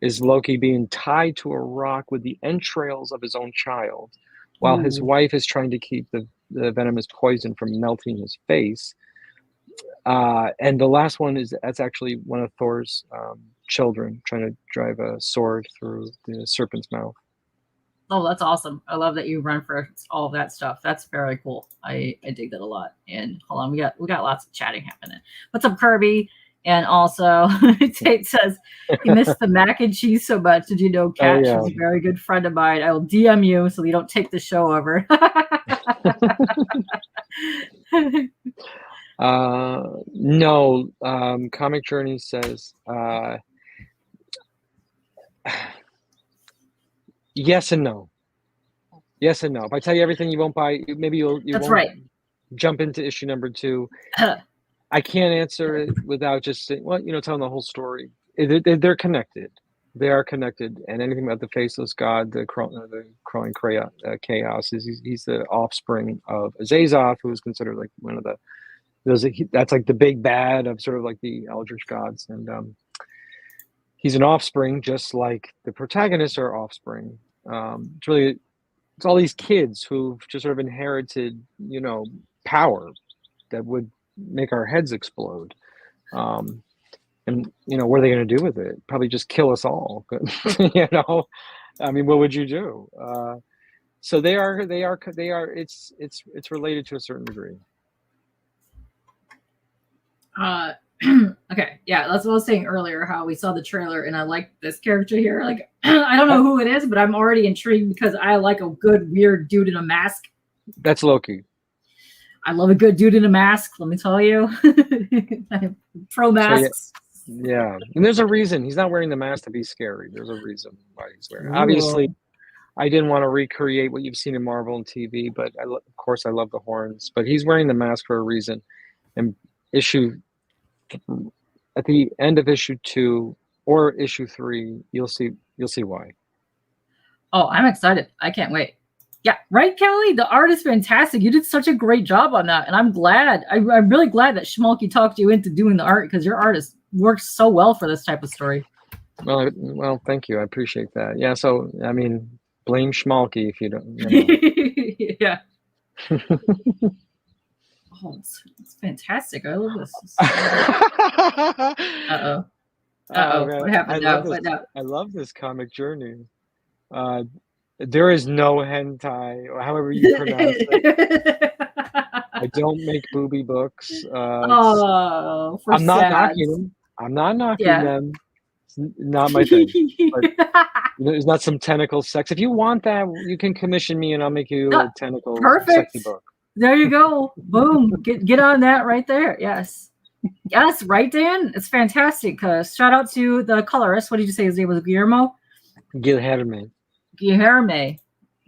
S2: is Loki being tied to a rock with the entrails of his own child, while his wife is trying to keep the venomous poison from melting his face. And the last one that's actually one of Thor's children trying to drive a sword through the serpent's mouth.
S1: Oh, that's awesome. I love that you run for all of that stuff. That's very cool. I dig that a lot. And hold on, we got lots of chatting happening. What's up, Kirby? And also Tate says he missed the mac and cheese so much. Did you know Kat? She's a very good friend of mine. I will DM you so you don't take the show over.
S2: No, Comic Journey says yes and no. Yes and no. If I tell you everything you won't buy, maybe you
S1: That's
S2: won't
S1: right.
S2: jump into issue number 2. I can't answer it without just saying, well, telling the whole story. They're connected. They are connected. And anything about the faceless god, the crawling chaos, he's the offspring of Azazoth, who is considered like one of that's like the big bad of sort of like the Eldritch gods. And he's an offspring, just like the protagonists are offspring. It's all these kids who've just sort of inherited, power that would make our heads explode. And what are they going to do with it? Probably just kill us all. I mean, what would you do? So they are it's related to a certain degree.
S1: Okay, yeah, that's what I was saying earlier, how we saw the trailer and I like this character here. Like, I don't know who it is, but I'm already intrigued because I like a good weird dude in a mask.
S2: That's Loki.
S1: I love a good dude in a mask, let me tell you. Pro masks.
S2: So, yeah, and there's a reason he's not wearing the mask to be scary. There's a reason why he's wearing it.
S1: Ooh.
S2: Obviously, I didn't want to recreate what you've seen in Marvel and TV, but of course I love the horns. But he's wearing the mask for a reason. And at the end of issue 2 or issue 3, you'll see why.
S1: Oh, I'm excited. I can't wait. Yeah, right, Kelly? The art is fantastic. You did such a great job on that. And I'm glad. I'm really glad that Schmalky talked you into doing the art because your artist works so well for this type of story.
S2: Well, thank you. I appreciate that. Yeah, so, I mean, blame Schmalky if you don't.
S1: Yeah. Oh, it's fantastic. I love this. Uh-oh. What happened now?
S2: I love this comic journey. There is no hentai, or however you pronounce it. I don't make booby books. I'm not knocking them. I'm not knocking them. It's not my thing. But, there's not some tentacle sex. If you want that, you can commission me and I'll make you a tentacle sexy book.
S1: There you go. Boom. Get on that right there. Yes. Yes, right, Dan? It's fantastic. Shout out to the colorist. What did you say his name was? Guillermo?
S2: Guilherme.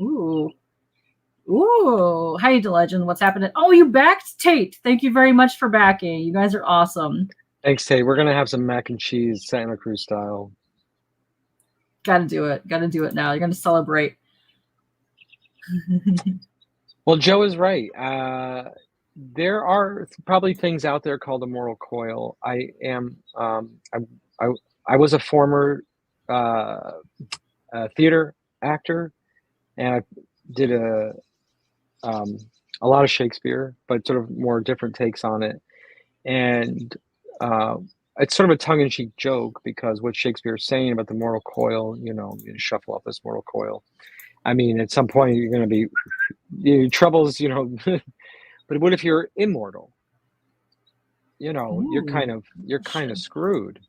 S1: Ooh. Hey, the legend. What's happening? Oh, you backed Tate. Thank you very much for backing. You guys are awesome.
S2: Thanks, Tate. We're going to have some mac and cheese, Santa Cruz style.
S1: Gotta do it now. You're going to celebrate.
S2: Well, Joe is right. There are probably things out there called Immortal Coil. I was a former theater actor, and I did a lot of Shakespeare, but sort of more different takes on it. And it's sort of a tongue-in-cheek joke because what Shakespeare is saying about the mortal coil, you shuffle off this mortal coil. I mean, at some point you're going to be your troubles, but what if you're immortal? You're kind of screwed.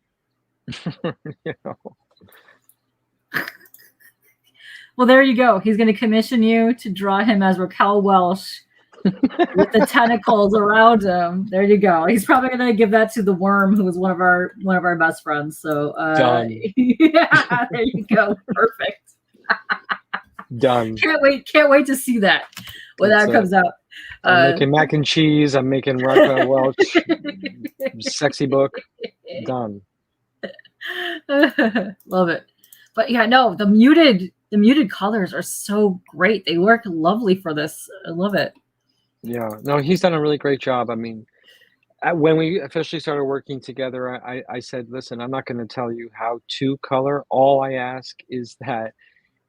S1: Well, there you go. He's going to commission you to draw him as Raquel Welch with the tentacles around him. There you go. He's probably going to give that to the Worm, who was one of our best friends. So,
S2: done.
S1: Yeah, there you go. Perfect.
S2: Done.
S1: Can't wait to see that when that comes out.
S2: I'm making mac and cheese. I'm making Raquel Welch sexy book. Done.
S1: Love it. But yeah, no, the muted colors are so great. They work lovely for this. I love it.
S2: Yeah, no, he's done a really great job. I mean, when we officially started working together, I said, listen, I'm not going to tell you how to color. All I ask is that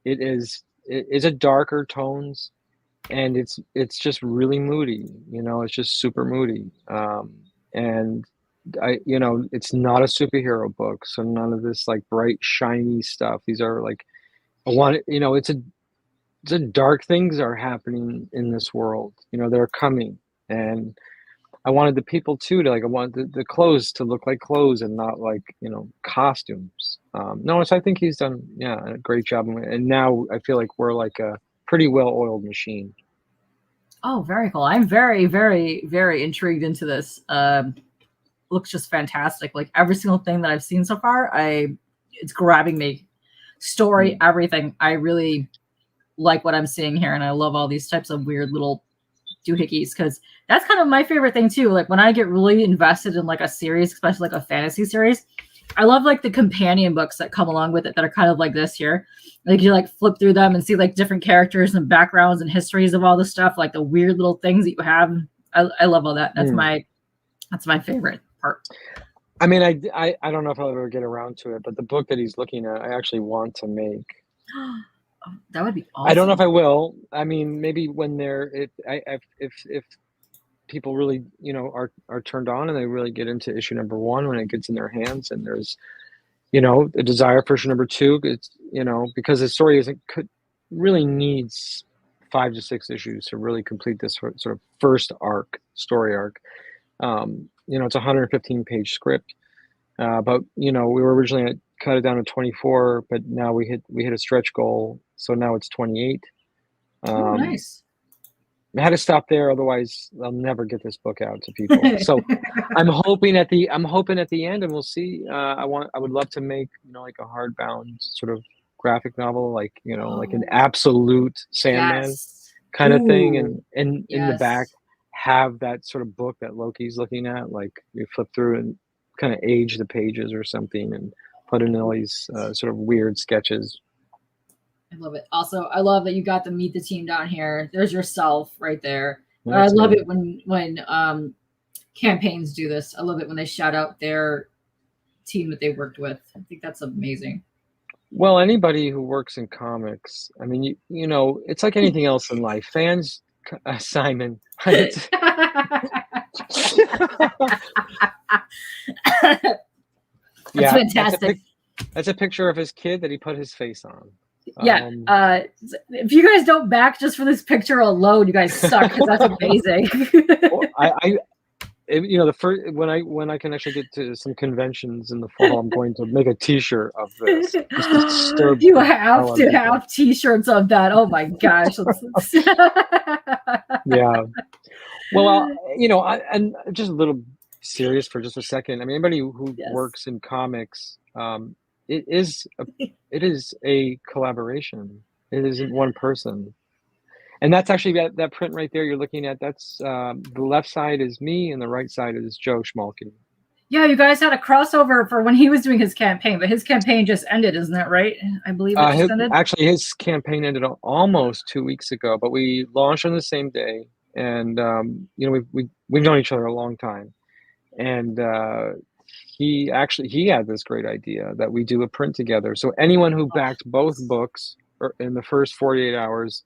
S2: it is a darker tones, and it's just really moody. It's just super moody. And it's not a superhero book, so none of this like bright shiny stuff. These are like it's the dark things are happening in this world. You know, they're coming, and I wanted the people too to like. I wanted the clothes to look like clothes and not like, you know, costumes. No, so I think he's done, yeah, a great job. And now I feel like we're like a pretty well-oiled machine.
S1: Oh, very cool. I'm very, very, very intrigued into this. Looks just fantastic. Like every single thing that I've seen so far, it's grabbing me. Story, everything. I really like what I'm seeing here, and I love all these types of weird little doohickeys, because that's kind of my favorite thing too. Like when I get really invested in like a series, especially like a fantasy series, I love like the companion books that come along with it that are kind of like this here. Like you like flip through them and see like different characters and backgrounds and histories of all the stuff, like the weird little things that you have. I love all that. That's my favorite part.
S2: I mean, I don't know if I'll ever get around to it, but the book that he's looking at, I actually want to make.
S1: That would be awesome.
S2: I don't know if I will. I mean, maybe when if people really, you know, are turned on and they really get into issue number 1 when it gets in their hands, and there's, you know, a desire for issue number 2. It's, you know, because the story really needs 5 to 6 issues to really complete this sort of first story arc. You know, it's a 115-page script, but you know, we were originally cut it down to 24, but now we hit a stretch goal, so now it's 28.
S1: Oh, nice.
S2: I had to stop there, otherwise I'll never get this book out to people. So I'm hoping at the end, and we'll see. I would love to make, you know, like a hardbound sort of graphic novel, like, you know, like an absolute Sandman kind of thing, and in the back have that sort of book that Loki's looking at, like you flip through and kind of age the pages or something and put in all these sort of weird sketches.
S1: I love it. Also, I love that you got to meet the team down here. There's yourself right there. I love it when campaigns do this. I love it when they shout out their team that they worked with. I think that's amazing.
S2: Well, anybody who works in comics, I mean, you know, it's like anything else in life. Fans, Simon.
S1: That's fantastic.
S2: That's a picture of his kid that he put his face on.
S1: Yeah. If you guys don't back just for this picture alone, you guys suck, because that's amazing.
S2: Well, you know, the first when I can actually get to some conventions in the fall, I'm going to make a T-shirt of this.
S1: You have to have T-shirts of that. Oh my gosh.
S2: Yeah. Well, you know, and just a little serious for just a second. I mean, anybody who works in comics, it is a collaboration. It isn't one person. And that's actually that print right there you're looking at. That's the left side is me and the right side is Joe Schmalke.
S1: Yeah, you guys had a crossover for when he was doing his campaign, but his campaign just ended, isn't that right? I believe it just ended.
S2: Actually, his campaign ended almost 2 weeks ago, but we launched on the same day. And you know, we've known each other a long time. And he had this great idea that we do a print together. So anyone who backed both books in the first 48 hours,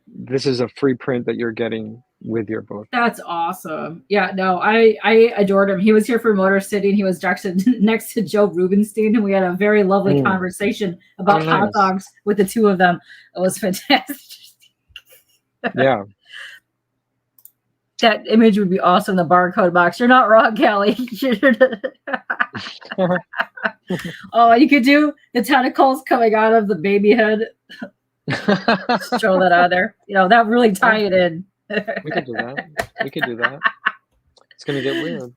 S2: this is a free print that you're getting with your book.
S1: That's awesome. Yeah, no, I adored him. He was here for Motor City, and he was next to Joe Rubenstein, and we had a very lovely conversation about hot dogs with the two of them. It was fantastic.
S2: Yeah.
S1: That image would be awesome. The barcode box. You're not wrong, Callie. Oh, you could do the tentacles coming out of the baby head. Just throw that out there. You know, that really tie it in.
S2: We could do that. It's gonna get weird.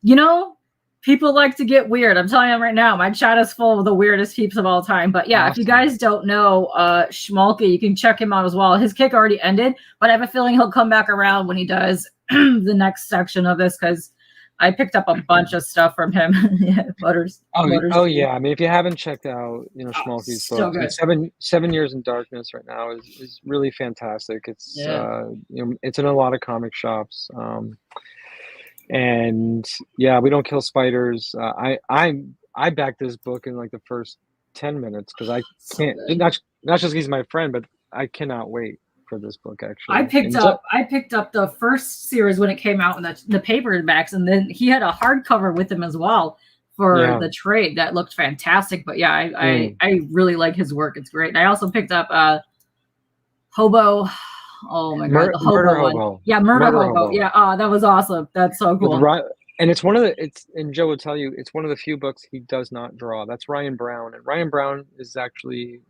S1: You know, people like to get weird. I'm telling you right now, my chat is full of the weirdest peeps of all time. But yeah, If you guys don't know Schmalke, you can check him out as well. His kick already ended, but I have a feeling he'll come back around when he does the next section of this, because I picked up a bunch of stuff from him. Motors.
S2: Oh yeah. I mean, if you haven't checked out, you know, Schmalke's book, Seven Years in Darkness right now is really fantastic. It's you know, it's in a lot of comic shops. And yeah, we don't kill spiders. I backed this book in like the first 10 minutes because I can't. Not just because he's my friend, but I cannot wait for this book. Actually, I
S1: picked up the first series when it came out in the paperbacks, and then he had a hardcover with him as well for the trade that looked fantastic. But yeah, I really like his work. It's great. And I also picked up Hobo. Oh my god, the hobo
S2: Murder
S1: one.
S2: Hobo.
S1: Yeah, Murder Hobo. Yeah, oh, that was awesome. That's so cool.
S2: And it's one of the and Joe will tell you it's one of the few books he does not draw. That's Ryan Brown, and Ryan Brown is actually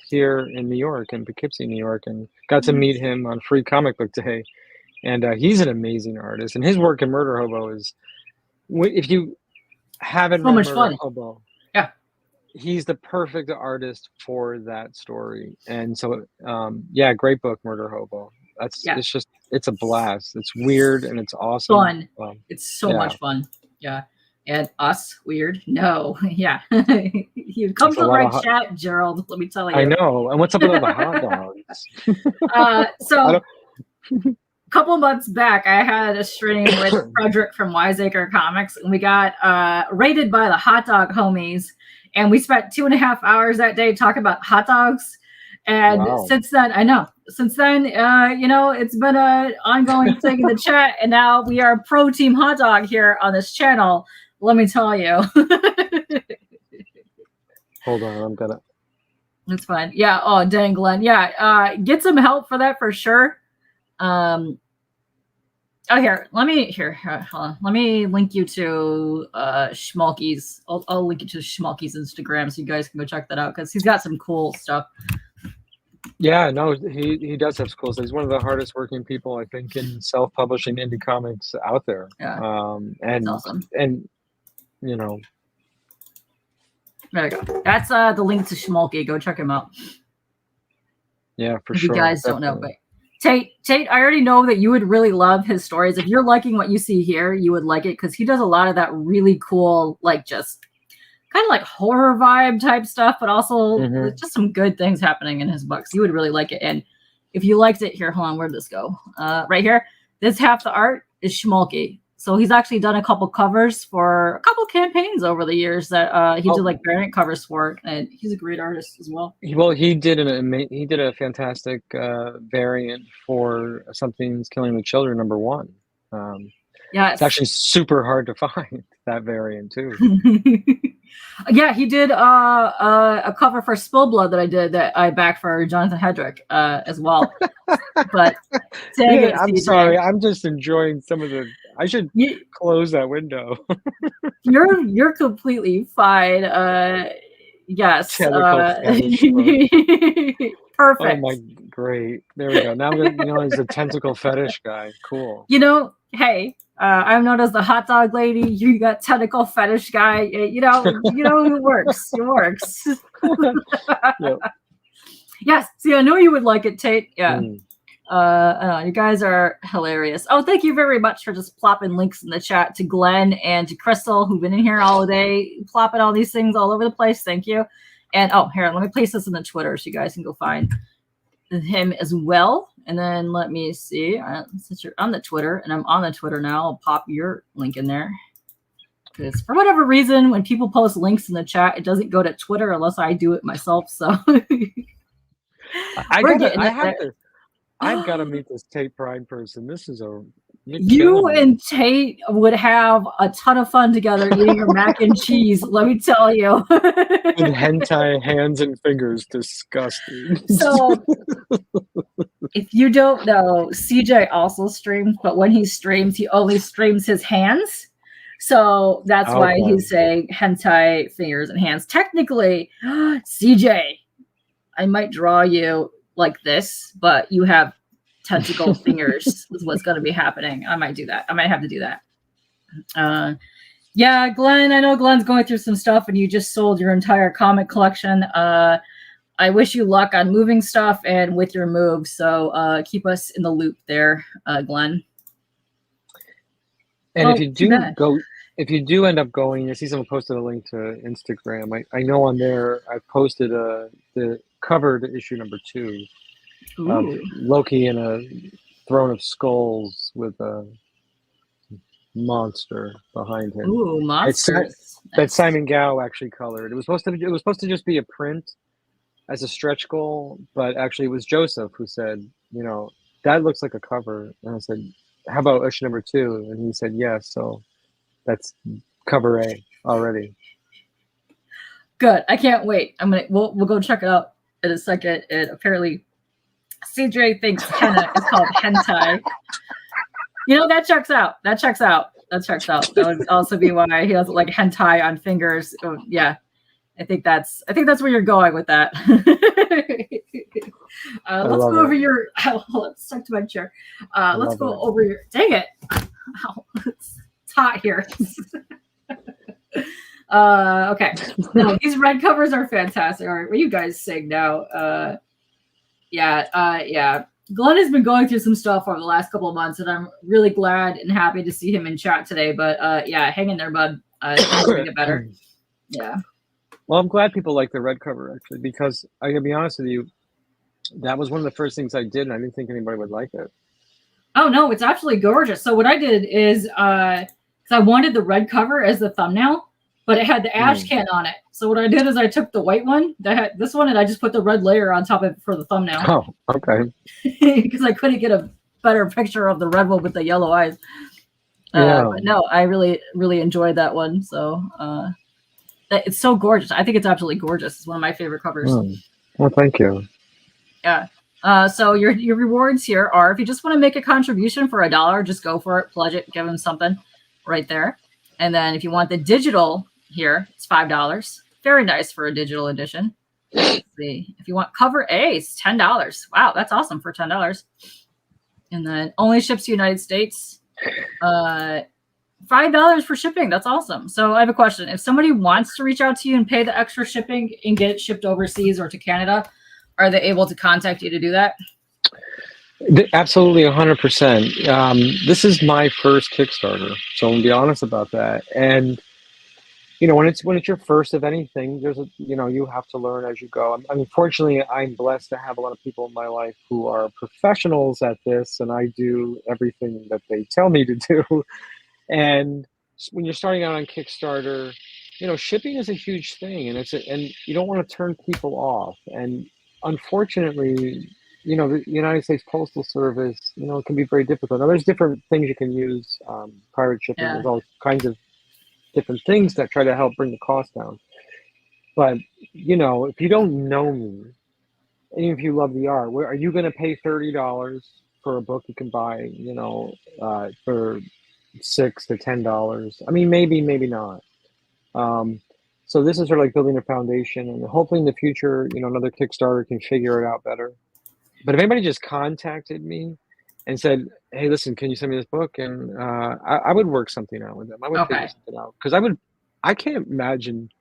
S2: here in New York, in Poughkeepsie, New York, and got to meet him on Free Comic Book Day. And he's an amazing artist, and his work in Murder Hobo is, if you haven't read Murder Hobo,
S1: yeah,
S2: he's the perfect artist for that story. And so, yeah, great book, Murder Hobo. It's a blast. It's weird and it's awesome.
S1: Fun. It's so much fun. Yeah. And us, weird? No. Yeah. You come to the right chat, Gerald. Let me tell you.
S2: I know. And what's up with all the hot dogs?
S1: So a couple months back, I had a stream with Frederick from Wiseacre Comics, and we got raided by the hot dog homies. And we spent 2.5 hours that day talking about hot dogs. And since then, you know, it's been an ongoing thing in the chat. And now we are pro team hot dog here on this channel. Let me tell you.
S2: Hold on, I'm gonna.
S1: That's fine. Yeah. Oh, dang, Glenn. Yeah. Get some help for that for sure. Oh, let me link you to Schmalky's. I'll link you to Schmalky's Instagram so you guys can go check that out because he's got some cool stuff.
S2: Yeah, no, he does have cool stuff. He's one of the hardest working people, I think, in self-publishing indie comics out there.
S1: Yeah.
S2: And
S1: that's awesome.
S2: And you know,
S1: there you go. That's the link to Schmalky. Go check him out.
S2: Yeah, for
S1: if
S2: sure.
S1: You guys definitely don't know, but Tate, I already know that you would really love his stories. If you're liking what you see here, you would like it because he does a lot of that really cool, like just kind of like horror vibe type stuff, but also just some good things happening in his books. You would really like it. And if you liked it, here, hold on, where'd this go? Right here. This half the art is Schmalky. So he's actually done a couple covers for a couple campaigns over the years that he did like variant covers for, and he's a great artist as well.
S2: Well, he did a fantastic variant for Something's Killing the Children #1.
S1: Yeah,
S2: it's actually super hard to find that variant too.
S1: Yeah, he did a cover for Spillblood that I did that I backed for Jonathan Hedrick as well. But
S2: I'm sorry, I'm just enjoying some of the. I should close that window.
S1: You're completely fine. Yes. Perfect.
S2: Oh my, great. There we go. Now he's a tentacle fetish guy. Cool.
S1: You know, hey, I'm known as the hot dog lady. You got tentacle fetish guy. You know, it works. It works. Yep. Yes. See, I know you would like it, Tate. Yeah. You guys are hilarious. Oh, thank you very much for just plopping links in the chat to Glenn and to Crystal, who've been in here all day, plopping all these things all over the place. Thank you. And here, let me place this in the Twitter so you guys can go find him as well. And then let me see. Since you're on the Twitter, and I'm on the Twitter now, I'll pop your link in there. Because for whatever reason, when people post links in the chat, it doesn't go to Twitter unless I do it myself. So
S2: I've got to meet this Tate Pride person. This is
S1: you and Tate would have a ton of fun together eating your mac and cheese. Let me tell you.
S2: With hentai hands and fingers, disgusting.
S1: So, if you don't know, CJ also streams, but when he streams, he only streams his hands. So that's why he's saying hentai fingers and hands. Technically, CJ, I might draw you like this, but you have tentacle fingers is what's going to be happening. I might do that. I might have to do that. Yeah, Glenn, I know Glenn's going through some stuff and you just sold your entire comic collection. I wish you luck on moving stuff and with your move. So keep us in the loop there, Glenn.
S2: And if you do end up going, I see someone posted a link to Instagram. I know on there I posted the cover to issue #2 of Loki in a throne of skulls with a monster behind him.
S1: Ooh, monsters!
S2: That Simon Gao actually colored. It was supposed to just be a print as a stretch goal, but actually it was Joseph who said, that looks like a cover, and I said, how about issue #2? And he said yes. So that's cover A already.
S1: Good. I can't wait. We'll go check it out in a second. And apparently CJ thinks henna is called hentai. You know, that checks out. That checks out. That would also be why he has like hentai on fingers. Oh, yeah. I think that's where you're going with that. Let's go over your. Let's stuck to my chair. Let's go over your. Dang it! It's hot here. Okay. No, these red covers are fantastic. All right, what are you guys saying now? Yeah. Glenn has been going through some stuff over the last couple of months, and I'm really glad and happy to see him in chat today. But yeah, hang in there, bud. It's going to get better. Yeah.
S2: Well, I'm glad people like the red cover, actually, because I gotta be honest with you, that was one of the first things I did, and I didn't think anybody would like it.
S1: Oh, no, it's absolutely gorgeous. So what I did is, I wanted the red cover as the thumbnail, but it had the ash can on it. So what I did is I took the white one that had this one, and I just put the red layer on top of it for the thumbnail.
S2: Oh, okay.
S1: Because I couldn't get a better picture of the red one with the yellow eyes. But no, I really, really enjoyed that one. So it's so gorgeous. I think it's absolutely gorgeous. It's one of my favorite covers.
S2: Well, thank you.
S1: Yeah. So your rewards here are, if you just want to make a contribution for $1, just go for it, pledge it, give them something right there. And then if you want the digital here, it's $5. Very nice for a digital edition. Let's see. If you want cover A, it's $10. Wow, that's awesome for $10. And then only ships to the United States. $5 for shipping. That's awesome. So I have a question. If somebody wants to reach out to you and pay the extra shipping and get it shipped overseas or to Canada, are they able to contact you to do that?
S2: Absolutely, 100%. This is my first Kickstarter, so I'm gonna be honest about that. And you know, when it's your first of anything, there's you have to learn as you go. I mean, fortunately, I'm blessed to have a lot of people in my life who are professionals at this, and I do everything that they tell me to do. And when you're starting out on Kickstarter, shipping is a huge thing, and and you don't want to turn people off. And unfortunately, the United States Postal Service, it can be very difficult. Now, there's different things you can use, pirate shipping. Yeah. There's all kinds of different things that try to help bring the cost down. But, if you don't know me, and if you love the art, are you going to pay $30 for a book you can buy, for $6 to $10? I mean, maybe not. So this is sort of like building a foundation, and hopefully in the future, another Kickstarter can figure it out better. But if anybody just contacted me and said, "Hey, listen, can you send me this book?" and I would work something out with them. I would figure something out, because I can't imagine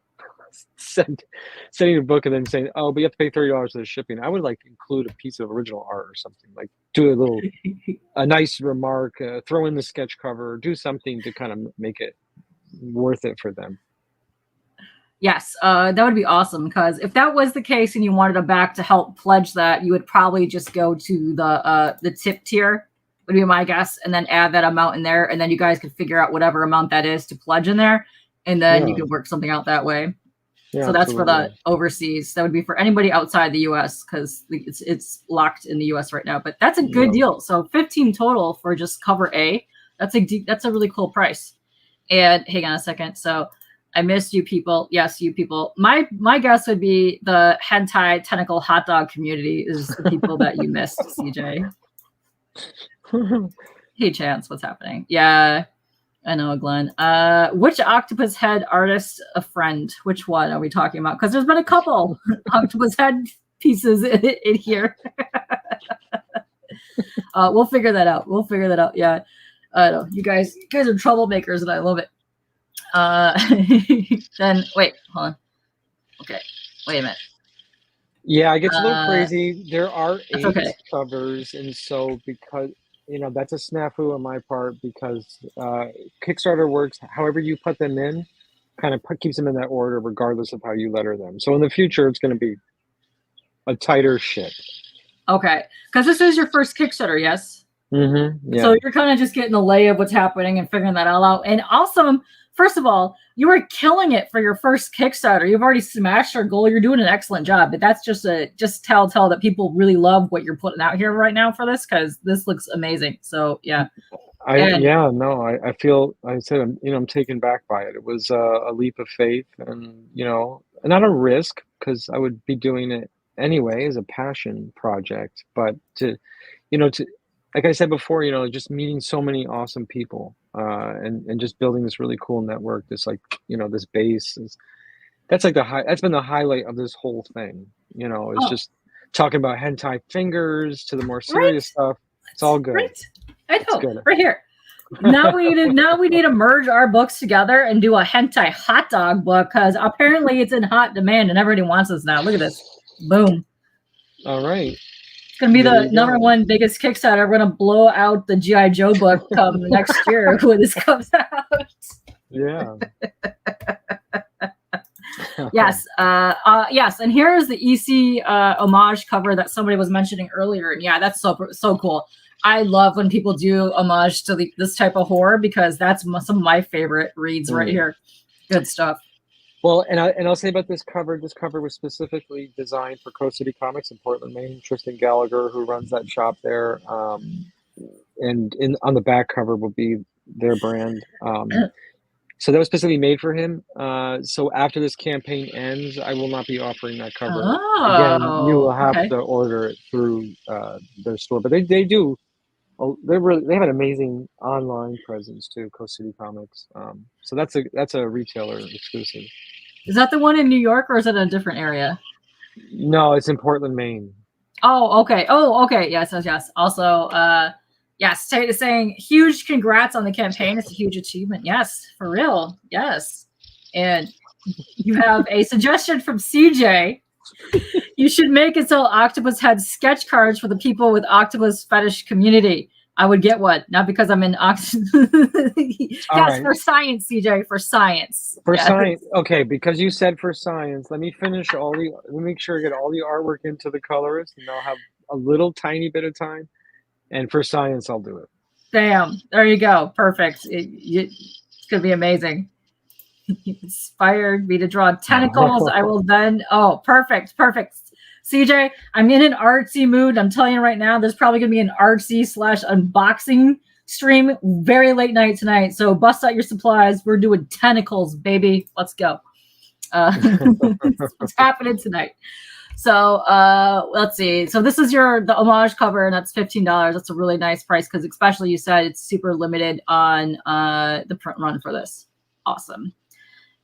S2: sending a book and then saying, "Oh, but you have to pay $30 for the shipping." I would include a piece of original art or something, do a nice remark, throw in the sketch cover, do something to kind of make it worth it for them.
S1: Yes, that would be awesome, because if that was the case and you wanted a back to help pledge that, you would probably just go to the tip tier, would be my guess, and then add that amount in there, and then you guys could figure out whatever amount that is to pledge in there, and then you could work something out that way. Yeah, so that's absolutely. For the overseas. That would be for anybody outside the U.S. because it's locked in the U.S. right now. But that's a good deal. So 15 total for just cover A. That's a really cool price. And hang on a second. So I missed you people. Yes, you people. My guess would be the hentai tentacle hot dog community is the people that you missed, CJ. Hey, Chance, what's happening? Yeah, I know, Glenn. Which octopus head artist a friend? Which one are we talking about? Because there's been a couple octopus head pieces in here. We'll figure that out. Yeah, I know you guys are troublemakers, and I love it. Then wait, hold on. Okay, wait a minute.
S2: Yeah, it gets a little crazy. There are 8 covers, and so because that's a snafu on my part, because Kickstarter works however you put them in, kind of keeps them in that order regardless of how you letter them. So in the future, it's going to be a tighter ship. Okay, because this is your first Kickstarter, yes? Mm-hmm. Yeah. So you're kind of just getting the lay of what's happening and figuring that all out. And also, first of all, you were killing it for your first Kickstarter. You've already smashed your goal. You're doing an excellent job. But that's just telltale that people really love what you're putting out here right now for this, because this looks amazing. So yeah. I feel, I said, I'm taken back by it. It was a leap of faith, and not a risk, because I would be doing it anyway as a passion project, but to, like I said before, just meeting so many awesome people, and just building this really cool network, this like, this base is, that's like that's been the highlight of this whole thing, it's just talking about hentai fingers to the more serious stuff. It's all good.
S1: Right. I know. Good. Right here. Now we need to merge our books together and do a hentai hot dog book, because apparently it's in hot demand and everybody wants this now. Look at this. Boom.
S2: All right.
S1: It's going to be the #1 biggest Kickstarter. We're going to blow out the G.I. Joe book come next year when this comes out.
S2: Yeah.
S1: Yes. Yes. And here's the EC homage cover that somebody was mentioning earlier. And yeah, that's so cool. I love when people do homage to this type of horror, because that's some of my favorite reads right here. Good stuff.
S2: Well, and I'll say about this cover. This cover was specifically designed for Coast City Comics in Portland, Maine. Tristan Gallagher, who runs that shop there, and on the back cover will be their brand. So that was specifically made for him. So after this campaign ends, I will not be offering that cover again. You will have to order it through their store, but they do. They have an amazing online presence too, Coast City Comics. So that's a retailer exclusive.
S1: Is that the one in New York, or is it a different area?
S2: No, it's in Portland, Maine.
S1: Oh, okay. Oh, okay. Yes. Also, yes, saying huge congrats on the campaign. It's a huge achievement. Yes, for real. Yes. And you have a suggestion from CJ. You should make it so Octopus had sketch cards for the people with Octopus fetish community. I would get one, not because I'm in Octopus. Yes, for science, CJ, for science.
S2: For science. Okay, because you said for science, let me make sure I get all the artwork into the colorist, and I'll have a little tiny bit of time. And for science, I'll do it.
S1: Bam. There you go. Perfect. It's going to be amazing. You inspired me to draw tentacles. I will then. Oh, perfect. CJ, I'm in an artsy mood. I'm telling you right now, there's probably going to be an artsy / unboxing stream very late night tonight. So bust out your supplies. We're doing tentacles, baby. Let's go. What's happening tonight? So let's see. So this is the homage cover, and that's $15. That's a really nice price, because especially you said it's super limited on the print run for this. Awesome.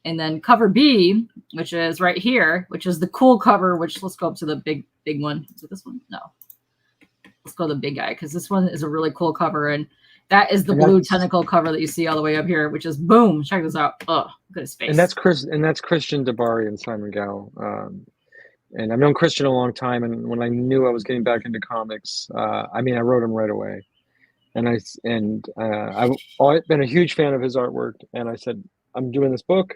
S1: And then cover B, which is right here, which is the cool cover, which let's go up to the big one. Is it this one? No. Let's go to the big guy, because this one is a really cool cover. And that is the blue tentacle cover that you see all the way up here, which is boom. Check this out. Oh, good space.
S2: And that's Christian Dabari and Simon Gow. And I've known Christian a long time. And when I knew I was getting back into comics, I wrote him right away. And I've always been a huge fan of his artwork. And I said, I'm doing this book.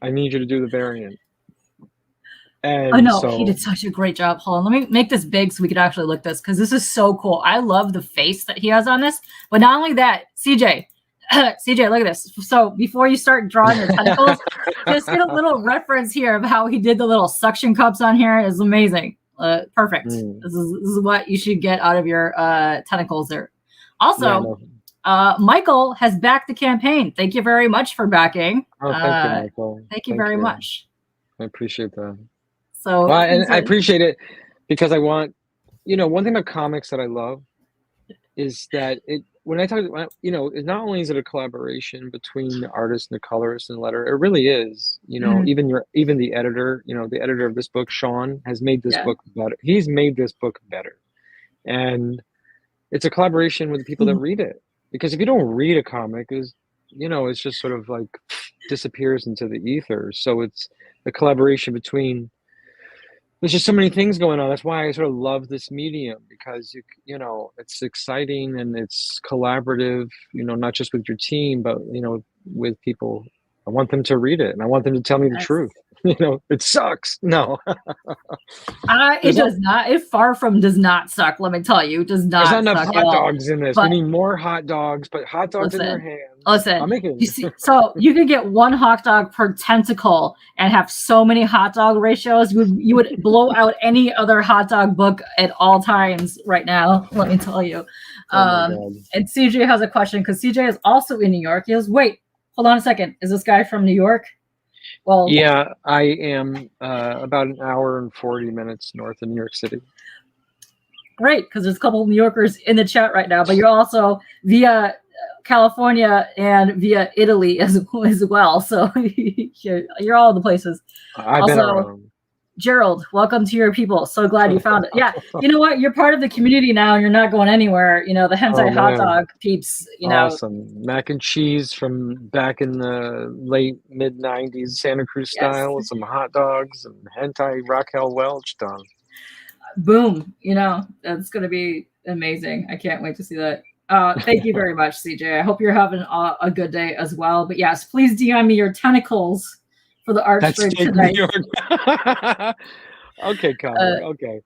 S2: I need you to do the variant. And
S1: I know, he did such a great job. Hold on, let me make this big so we could actually look this, because this is so cool. I love the face that he has on this. But not only that, CJ, look at this. So before you start drawing your tentacles, just get a little reference here of how he did the little suction cups on here. Is amazing. Perfect. This is what you should get out of your tentacles there. Also, Michael has backed the campaign. Thank you very much for backing.
S2: Oh, thank you, Michael.
S1: Thank you very much.
S2: I appreciate that.
S1: So,
S2: and I appreciate it, because I want, one thing about comics that I love is that when I talk, not only is it a collaboration between the artist and the colorist and the letterer, it really is, even the editor, the editor of this book, Sean, has made this book better. He's made this book better. And it's a collaboration with the people that read it. Because if you don't read a comic, it's just sort of like disappears into the ether. So it's a collaboration between. There's just so many things going on. That's why I sort of love this medium, because it's exciting and it's collaborative. Not just with your team, but with people. I want them to read it, and I want them to tell me the truth. It sucks. No,
S1: it does not. It far from does not suck. Let me tell you, it does not.
S2: There's not enough hot dogs in this. We need more hot dogs, but hot dogs in their hands.
S1: Listen, you see, so you can get one hot dog per tentacle and have so many hot dog ratios. You would blow out any other hot dog book at all times right now. Let me tell you. And CJ has a question, because CJ is also in New York. He goes, wait, hold on a second. Is this guy from New York? Well,
S2: yeah, I am about an hour and 40 minutes north of New York City.
S1: Great, because there's a couple of New Yorkers in the chat right now, but you're also via California and via Italy as well. So you're all the places.
S2: I've been around.
S1: Gerald, welcome to your people. So glad you found it. Yeah, you know what? You're part of the community now, and you're not going anywhere. You know, the hentai hot dog peeps. You know,
S2: awesome mac and cheese from back in the late mid '90s, Santa Cruz style, with some hot dogs and hentai Raquel Welch done.
S1: Boom! You know, that's going to be amazing. I can't wait to see that. Thank you very much, CJ. I hope you're having a good day as well. But yes, please DM me your tentacles for the art stream tonight.
S2: New York. Okay, Connor. Okay.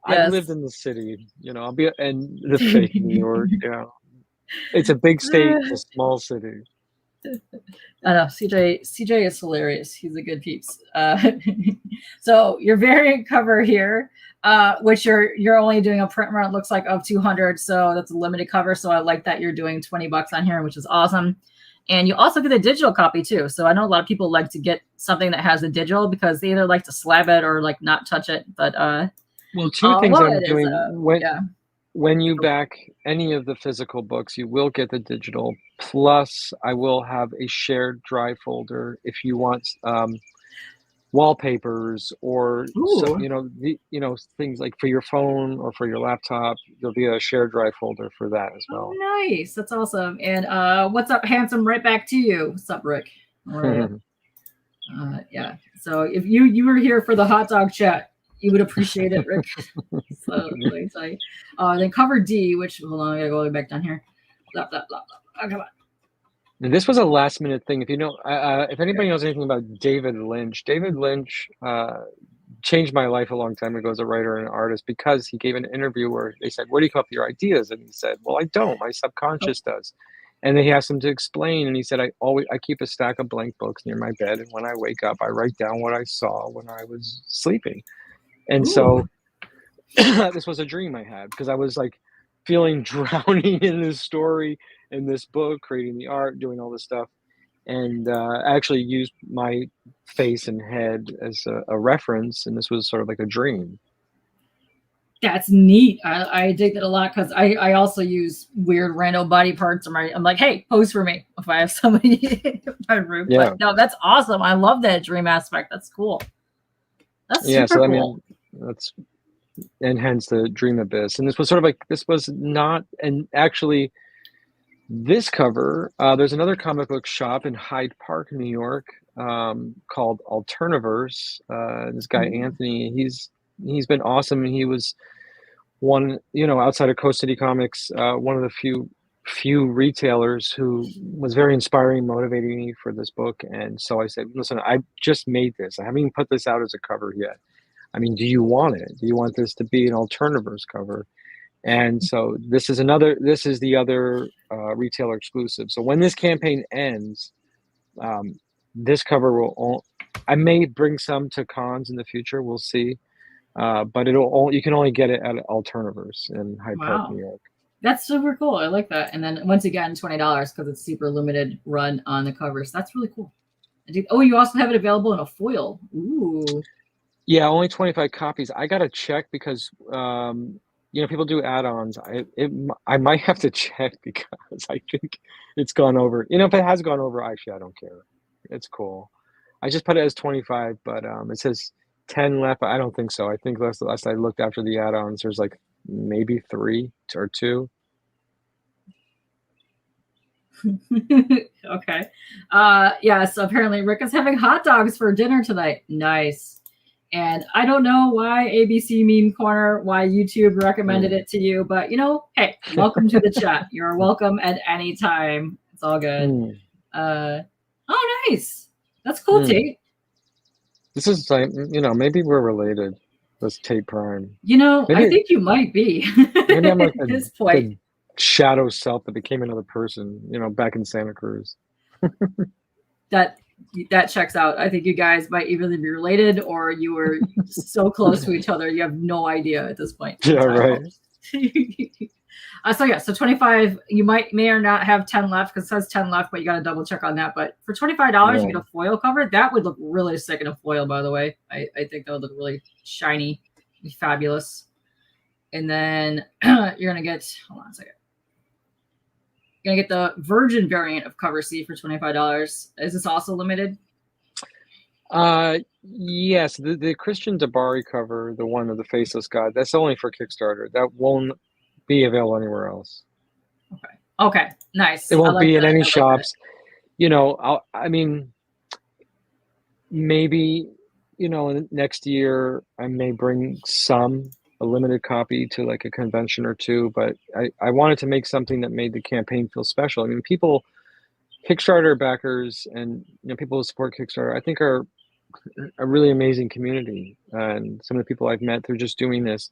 S2: I've lived in the city, you know. I'll be in the fake New York. Yeah, it's a big state, it's a small city.
S1: I know CJ is hilarious. He's a good peeps. So your variant cover here, which you're only doing a print run, it looks like, of 200. So that's a limited cover. So I like that you're doing $20 on here, which is awesome. And you also get a digital copy too. So I know a lot of people like to get something that has a digital because they either like to slab it or like not touch it. But
S2: well, two things I'm doing when you back any of the physical books, you will get the digital. Plus, I will have a shared drive folder if you want wallpapers or things like for your phone or for your laptop. Therell be a shared drive folder for that as well.
S1: Oh, nice. That's awesome. And what's up, handsome? Right back to you. What's up, Rick? Yeah. So if you were here for the hot dog chat, you would appreciate it, Rick. So then cover D, which hold on, I gotta go back down here. Blah, blah, blah, blah. Oh, come on.
S2: And this was a last minute thing. If you know, if anybody knows anything about David Lynch changed my life a long time ago as a writer and an artist, because he gave an interview where they said, "Where do you come up with your ideas?" And he said, "Well, I don't. My subconscious does." And then he asked him to explain, and he said, "I keep a stack of blank books near my bed, and when I wake up, I write down what I saw when I was sleeping." And so this was a dream I had, because I was like feeling drowning in this story, in this book, creating the art, doing all this stuff. And I actually used my face and head as a reference, and this was sort of like a dream.
S1: That's neat. I dig that a lot, because I also use weird random body parts. I'm like, hey, pose for me if I have somebody in my room. Yeah. But no, that's awesome. I love that dream aspect. That's cool. That's super cool. I mean,
S2: and hence the Dream Abyss. And this was sort of like, this was not, and actually this cover, there's another comic book shop in Hyde Park, New York, called Alterniverse. This guy, Anthony, he's been awesome. He was one, outside of Coast City Comics, one of the few retailers who was very inspiring, motivating me for this book. And so I said, listen, I just made this. I haven't even put this out as a cover yet. I mean, do you want it? Do you want this to be an Alterniverse cover? And so this is the other retailer exclusive. So when this campaign ends, this cover I may bring some to cons in the future. We'll see. But you can only get it at Alterniverse in Hyde Park, New York.
S1: That's super cool. I like that. And then once again, $20 because it's super limited run on the covers. That's really cool. You also have it available in a foil. Ooh.
S2: Yeah, only 25 copies. I got to check because, people do add-ons. I might have to check because I think it's gone over. If it has gone over, actually, I don't care. It's cool. I just put it as 25, but it says 10 left. I don't think so. I think last I looked after the add-ons, there's like maybe 3 or 2.
S1: Okay. So apparently Rick is having hot dogs for dinner tonight. Nice. And I don't know why ABC Meme Corner, why YouTube recommended it to you, but hey, welcome to the chat. You're welcome at any time. It's all good. Oh, nice. That's cool, Tate.
S2: This is like, maybe we're related. This Tate Prime.
S1: I think you might be.
S2: Maybe I'm like
S1: at this point.
S2: The shadow self that became another person, back in Santa Cruz.
S1: That checks out. I think you guys might either be related or you were so close to each other you have no idea at this point.
S2: Yeah, right.
S1: So yeah, so 25, you may or not have 10 left because it says 10 left, but you got to double check on that. But for $25, you get a foil cover. That would look really sick in a foil, by the way. I think that would look really shiny, fabulous. And then you're going to get, hold on a second. You're going to get the Virgin variant of cover C for $25. Is this also limited?
S2: Yes, the Christian Dabari cover, the one of the Faceless God, that's only for Kickstarter. That won't be available anywhere else.
S1: Okay, nice.
S2: It won't be in any shops. You know, I mean, maybe, you know, next year I may bring a limited copy to like a convention or two, but I wanted to make something that made the campaign feel special. I mean, Kickstarter backers and, you know, people who support Kickstarter, I think are a really amazing community. And some of the people I've met through just doing this,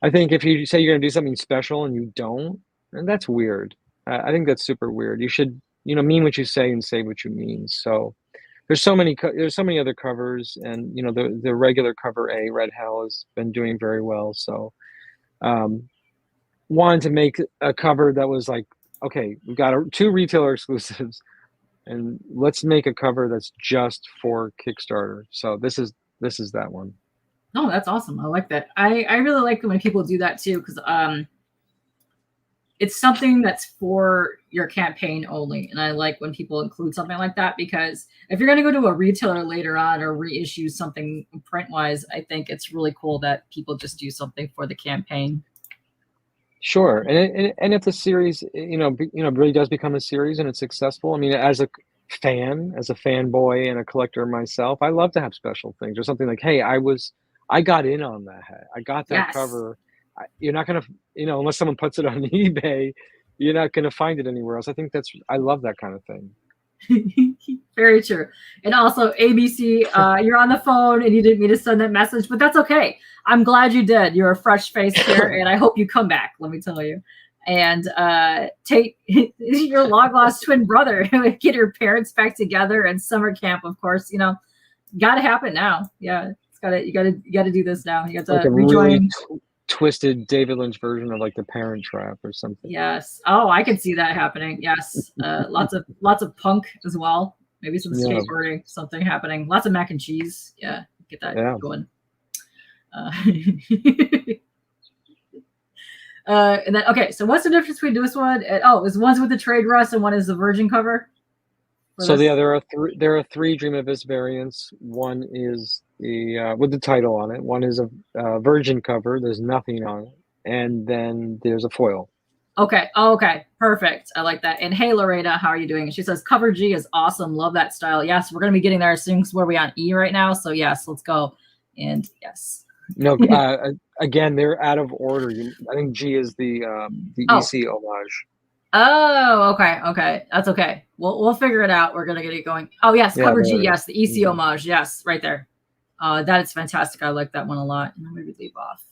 S2: I think if you say you're going to do something special and you don't, and that's weird. I think that's super weird. You should, you know, mean what you say and say what you mean. So there's so many other covers, and, you know, the regular cover A, Red Hell, has been doing very well. So wanted to make a cover that was like, okay, we've got 2 retailer exclusives, and let's make a cover that's just for Kickstarter. So this is that one.
S1: No, that's awesome. I like that. I really like when people do that too, because it's something that's for your campaign only. And I like when people include something like that, because if you're going to go to a retailer later on or reissue something print wise, I think it's really cool that people just do something for the campaign.
S2: Sure. And if the series, you know, really does become a series and it's successful, I mean, as a fanboy and a collector myself, I love to have special things or something like, hey, I got in on that. I got that cover. You're not going to, you know, unless someone puts it on eBay, you're not going to find it anywhere else. I love that kind of thing.
S1: Very true. And also, ABC, you're on the phone and you didn't mean to send that message, but that's okay. I'm glad you did. You're a fresh face here, and I hope you come back, let me tell you. And take your long lost twin brother, get your parents back together, and summer camp, of course, you know, got to happen now. Yeah, you gotta do this now. You got to
S2: like
S1: rejoin.
S2: Really twisted David Lynch version of like The Parent Trap or something.
S1: Yes. Oh, I can see that happening. Yes. Lots of punk as well. Maybe some skateboarding, something happening. Lots of mac and cheese. Yeah, get that going. And then okay, so what's the difference between this one? Is one's with the trade rust and one is the Virgin cover?
S2: So there are 3 Dream Abyss variants. One is the with the title on it. One is a Virgin cover. There's nothing on it, and then there's a foil.
S1: Okay. Oh, okay. Perfect. I like that. And hey, Lorena, how are you doing? She says cover G is awesome. Love that style. Yes, we're gonna be getting there soon. Where we on E right now? So yes, let's go. And yes.
S2: No, again, they're out of order. I think G is the EC homage.
S1: Oh, okay. That's okay. We'll figure it out. We're gonna get it going. Oh yes, cover G. Yes, the EC homage. Yes, right there. That is fantastic. I like that one a lot. And maybe leave off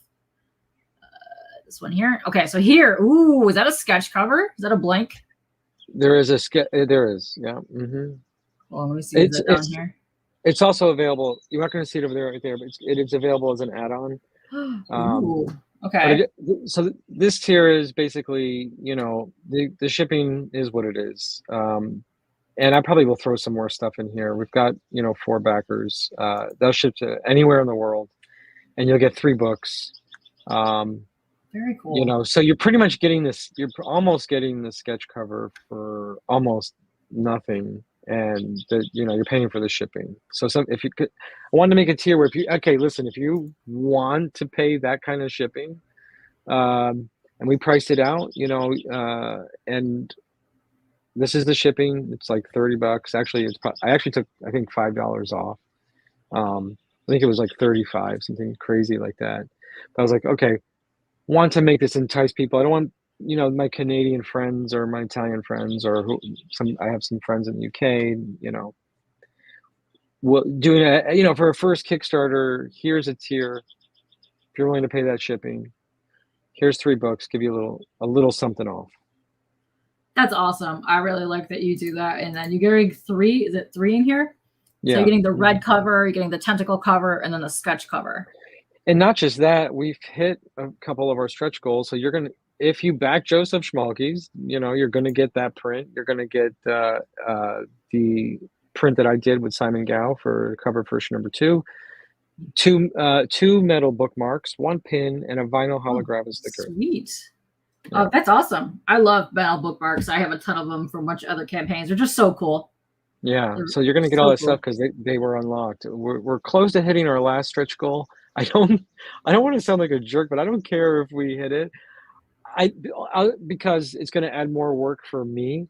S1: this one here. Okay, so here. Ooh, is that a sketch cover? Is that a blank?
S2: There is a sketch. There is. Yeah. Mm-hmm.
S1: Well, let me see. Is it down here?
S2: It's also available. You're not going to see it over there right there, but it is available as an add-on.
S1: Ooh, okay.
S2: So this tier is basically, you know, the shipping is what it is. And I probably will throw some more stuff in here. We've got, you know, 4 backers. They'll ship to anywhere in the world, and you'll get 3 books.
S1: Very cool.
S2: You know, so you're pretty much getting this. You're almost getting the sketch cover for almost nothing. And you know, you're paying for the shipping. So if you could, I wanted to make a tier where if you want to pay that kind of shipping, and we priced it out, you know, and this is the shipping. It's like $30. Actually, I actually took, I think, $5 off. I think it was like 35, something crazy like that. But I was like, okay, want to make this entice people. I don't want, you know, my Canadian friends or my Italian friends or I have some friends in the UK, you know, doing a, you know, for a first Kickstarter, here's a tier. If you're willing to pay that shipping, here's 3 books, give you a little something off.
S1: That's awesome. I really like that you do that. And then you're getting 3, is it 3 in here?
S2: Yeah.
S1: So you're getting the red cover, you're getting the tentacle cover, and then the sketch cover.
S2: And not just that, we've hit a couple of our stretch goals. So you're going to, if you back Joseph Schmalke's, you're going to get that print. You're going to get the print that I did with Simon Gao for cover version number 2. Two metal bookmarks, 1 pin, and a vinyl holographic sticker.
S1: Sweet.
S2: Yeah.
S1: Oh, that's awesome. I love metal bookmarks. I have a ton of them from a bunch of other campaigns. They're just so cool.
S2: Yeah, so you're going to get all that stuff because they were unlocked. We're close to hitting our last stretch goal. I don't want to sound like a jerk, but I don't care if we hit it. Because it's going to add more work for me.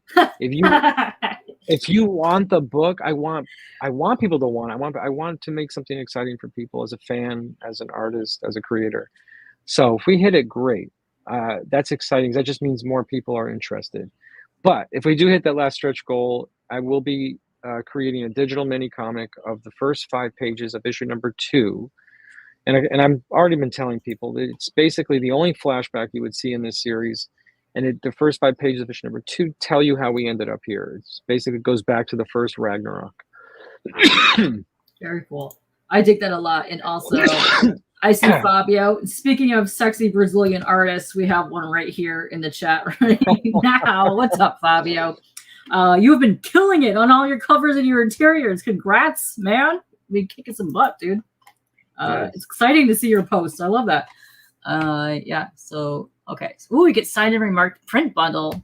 S2: If you want the book, I want people to want. I want to make something exciting for people as a fan, as an artist, as a creator. So if we hit it, great. That's exciting. That just means more people are interested. But if we do hit that last stretch goal, I will be creating a digital mini comic of the first 5 pages of issue number 2. And I've already been telling people that it's basically the only flashback you would see in this series. And the first 5 pages of issue number 2 tell you how we ended up here. It's basically goes back to the first Ragnarok.
S1: Very cool. I dig that a lot. And also, I see Fabio. Speaking of sexy Brazilian artists, we have one right here in the chat right now. What's up, Fabio? You've been killing it on all your covers and your interiors. Congrats, man. You've been kicking some butt, dude. It's exciting to see your posts. I love that. Yeah. So okay. Ooh, we get signed and remarked print bundle.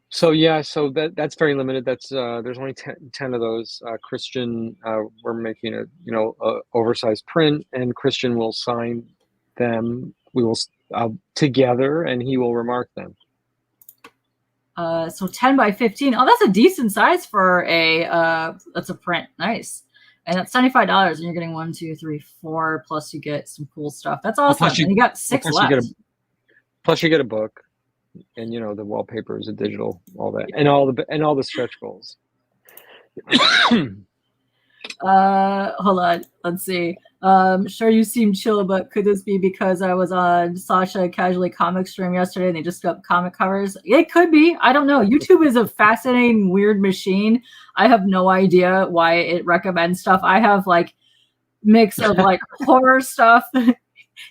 S2: So yeah. So that's very limited. That's there's only 10 of those. Christian, we're making a oversized print, and Christian will sign them. We will together, and he will remark them.
S1: So 10 by 15. Oh, that's a decent size for that's a print. Nice. And that's $75, and you're getting 1, 2, 3, 4. Plus, you get some cool stuff. That's awesome. And you got 6 left.
S2: Plus, you get a book, and the wallpaper is a digital, all that, and all the stretch goals.
S1: Hold on. Let's see. Sure, you seem chill, but could this be because I was on Sasha Casually Comic stream yesterday and they just got comic covers? It could be. I don't know. YouTube is a fascinating, weird machine. I have no idea why it recommends stuff. I have mix of horror stuff,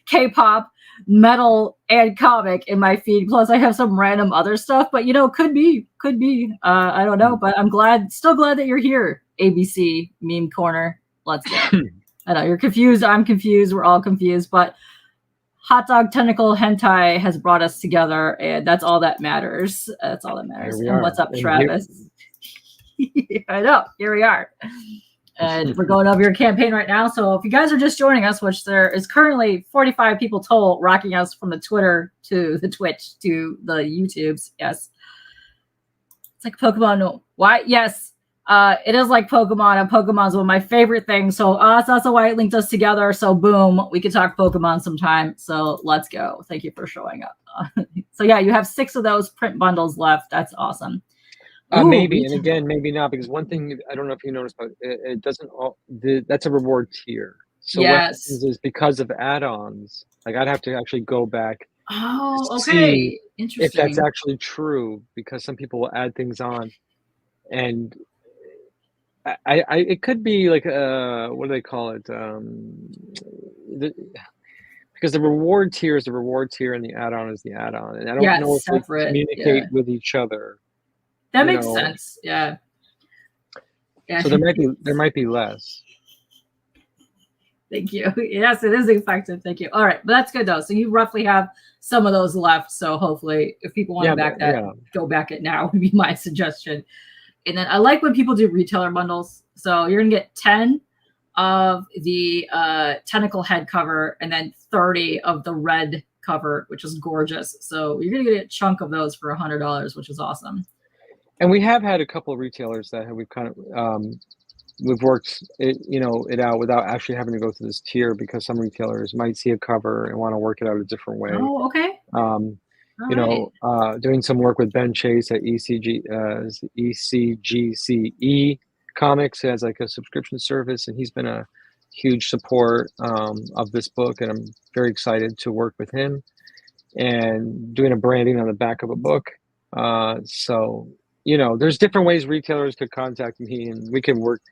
S1: K-pop, metal, and comic in my feed. Plus, I have some random other stuff. But could be. I don't know. But I'm still glad that you're here. ABC Meme Corner. Let's go. I know you're confused. I'm confused. We're all confused. But Hot Dog Tentacle Hentai has brought us together, and that's all that matters. That's all that matters. And what's up, Travis? I know. Here we are. And we're going over your campaign right now. So if you guys are just joining us, which there is currently 45 people total rocking us from the Twitter to the Twitch to the YouTubes. Yes. It's like Pokemon. Why? Yes. It is like Pokemon, and Pokemon's one of my favorite things. So that's also why it linked us together. So boom, we could talk Pokemon sometime. So let's go. Thank you for showing up. So yeah, you have 6 of those print bundles left. That's awesome. Ooh,
S2: maybe, and again, maybe not, because one thing I don't know if you noticed, but it doesn't. That's a reward tier. So what happens is because of add-ons, I'd have to actually go back.
S1: Oh, okay. Interesting.
S2: If that's actually true, because some people will add things on, and it could be what do they call it? Because the reward tier is the reward tier, and the add-on is the add-on, and I don't know if they communicate with each other.
S1: That makes sense. Yeah.
S2: So there might be less.
S1: Thank you. Yes, it is effective. Thank you. All right, but that's good though. So you roughly have some of those left. So hopefully, if people want to go back it now would be my suggestion. And then I like when people do retailer bundles. So you're gonna get 10 of the tentacle head cover, and then 30 of the red cover, which is gorgeous. So you're gonna get a chunk of those for $100, which is awesome.
S2: And we have had a couple of retailers that we've kind of we've worked it out without actually having to go through this tier, because some retailers might see a cover and want to work it out a different way.
S1: Oh, okay.
S2: Doing some work with Ben Chase at ECGCE Comics, who has a subscription service, and he's been a huge support of this book, and I'm very excited to work with him and doing a branding on the back of a book. So there's different ways retailers could contact me, and we can work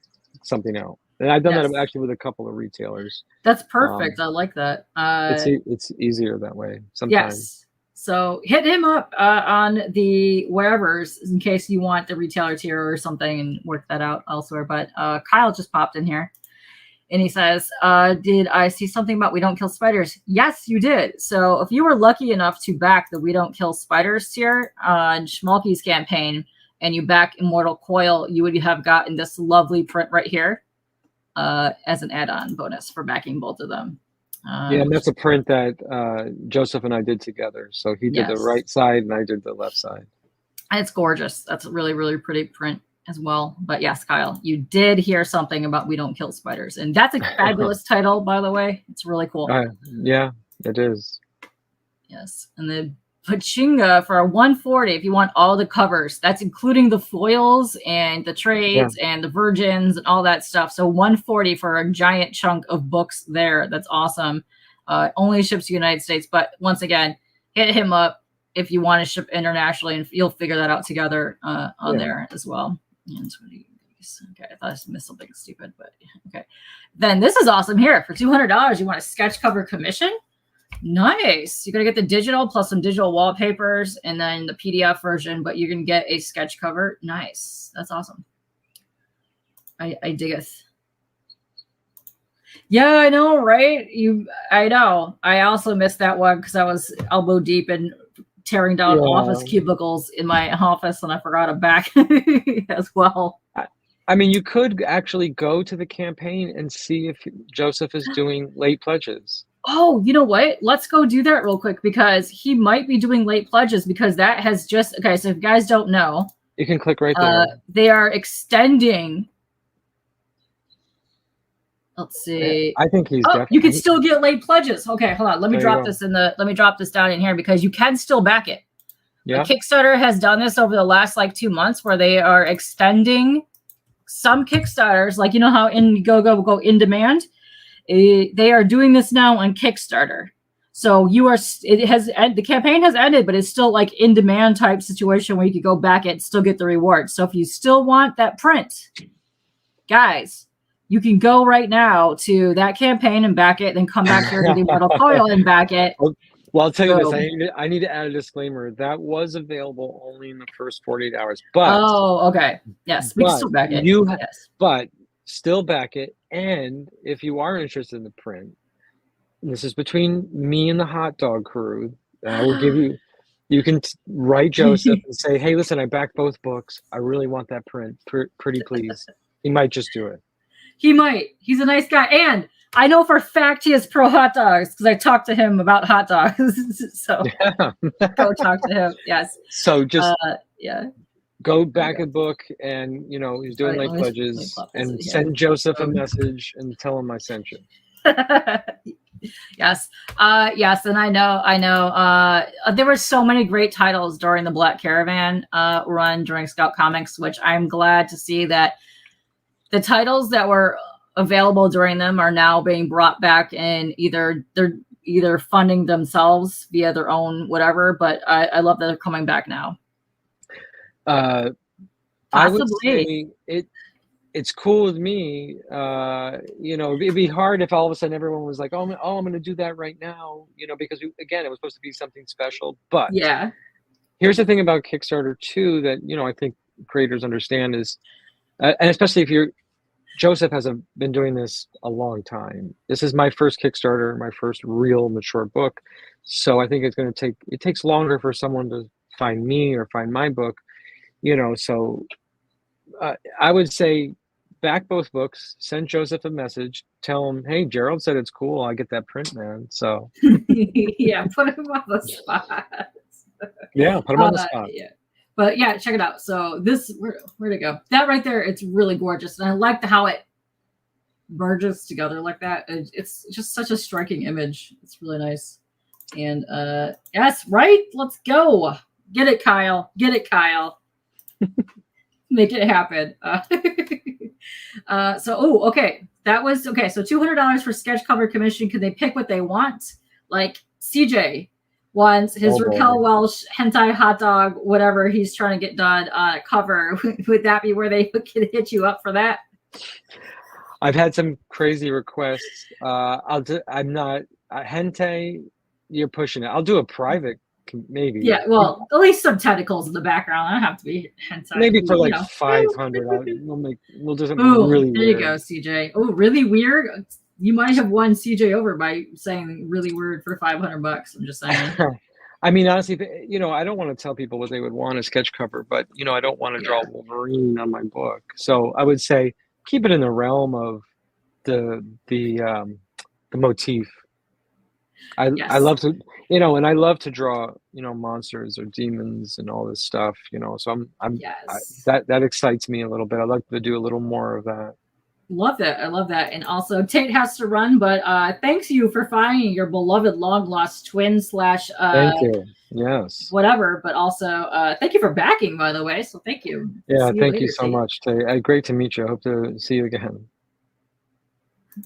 S2: something out. And I've done that actually with a couple of retailers.
S1: That's perfect. I like that.
S2: It's easier that way sometimes.
S1: Yes. So hit him up on the wherever's in case you want the retailer tier or something and work that out elsewhere. But Kyle just popped in here and he says, did I see something about We Don't Kill Spiders? Yes, you did. So if you were lucky enough to back the We Don't Kill Spiders tier on Schmalky's campaign and you back Immortal Coil, you would have gotten this lovely print right here as an add-on bonus for backing both of them.
S2: Yeah, and that's a print that Joseph and I did together. So he did the right side and I did the left side.
S1: And it's gorgeous. That's a really, really pretty print as well. But yes, Kyle, you did hear something about We Don't Kill Spiders. And that's a fabulous title, by the way. It's really cool.
S2: Yeah, it is.
S1: Yes. And the Pachinga for 140, if you want all the covers, that's including the foils and the trades and the virgins and all that stuff. So 140 for a giant chunk of books there. That's awesome. Only ships to the United States. But once again, hit him up if you want to ship internationally, and you'll figure that out together on there as well. And okay, I thought I missed something stupid, but okay. Then this is awesome here. For $200, you want a sketch cover commission? Nice. You're going to get the digital plus some digital wallpapers and then the PDF version, but you're going to get a sketch cover. Nice. That's awesome. I dig it. Yeah, I know, right? I know. I also missed that one because I was elbow deep in tearing down office cubicles in my office and I forgot to back as well.
S2: I mean, you could actually go to the campaign and see if Joseph is doing late pledges.
S1: Oh, you know what? Let's go do that real quick because he might be doing late pledges because that has just, okay, so if you guys don't know.
S2: You can click right there.
S1: They are extending. Let's see.
S2: I think he's
S1: you can still get late pledges. Okay, hold on. Let me drop this down in here because you can still back it. Yeah. Kickstarter has done this over the last like 2 months where they are extending some Kickstarters, like you know how Indiegogo go in demand. They are doing this now on Kickstarter. So the campaign has ended, but it's still like in demand type situation where you could go back it, still get the rewards. So if you still want that print, guys, you can go right now to that campaign and back it, then come back here to the Immortal Coil and back it.
S2: Well, I'll tell you this. I need to add a disclaimer. That was available only in the first 48 hours. But
S1: okay. Yes, we can still back it.
S2: But still back it. And if you are interested in the print, this is between me and the hot dog crew. I will give you can write Joseph and say, hey, listen, I backed both books. I really want that print. Pretty please. He might just do it.
S1: He might. He's a nice guy. And I know for a fact he is pro hot dogs because I talked to him about hot dogs. So go talk to him. Yes.
S2: So just go back a book and he's doing late pledges and send Joseph a message and tell him I sent you.
S1: Yes. Yes. And I know there were so many great titles during the Black Caravan run during Scout Comics, which I'm glad to see that the titles that were available during them are now being brought back, and they're either funding themselves via their own whatever. But I love that they're coming back now.
S2: I would say it's cool with me. It'd be hard if all of a sudden everyone was like, "Oh, I'm going to do that right now," because it was supposed to be something special. But here's the thing about Kickstarter too that I think creators understand is, and especially if Joseph has been doing this a long time. This is my first Kickstarter, my first real mature book. So I think it takes longer for someone to find me or find my book, so I would say back both books, send Joseph a message, tell him, hey, Gerald said it's cool. I get that print, man. So
S1: yeah, put him on the spot.
S2: Yeah, put him on the spot.
S1: Yeah. But yeah, check it out. So this, where'd it go? That right there, it's really gorgeous. And I like how it merges together like that. It's just such a striking image. It's really nice. And yes, right? Let's go. Get it, Kyle. Get it, Kyle. Make it happen. Okay. That was, okay. So $200 for sketch cover commission. Can they pick what they want? Like CJ wants his Raquel Welch hentai hot dog, whatever he's trying to get done cover. Would that be where they could hit you up for that?
S2: I've had some crazy requests. I'm not hentai. You're pushing it. I'll do a private maybe.
S1: Yeah, well, at least some tentacles in the background. I don't have to be hentai.
S2: Maybe for like 500, we'll do something
S1: Ooh,
S2: really
S1: there
S2: weird.
S1: You go, CJ. Oh, really weird. You might have won CJ over by saying really weird for $500. I'm just saying.
S2: I mean, honestly, I don't want to tell people what they would want a sketch cover, but I don't want to draw Wolverine on my book. So I would say keep it in the realm of the motif. I love to, and I love to draw, monsters or demons and all this stuff, so that excites me a little bit. I'd like to do a little more of that.
S1: Love that. I love that. And also Tate has to run, but thanks you for finding your beloved long lost twin /
S2: thank you. Yes.
S1: Whatever, but also thank you for backing, by the way. So thank you.
S2: Yeah, thank you so much, Tate. Great to meet you. I hope to see you again.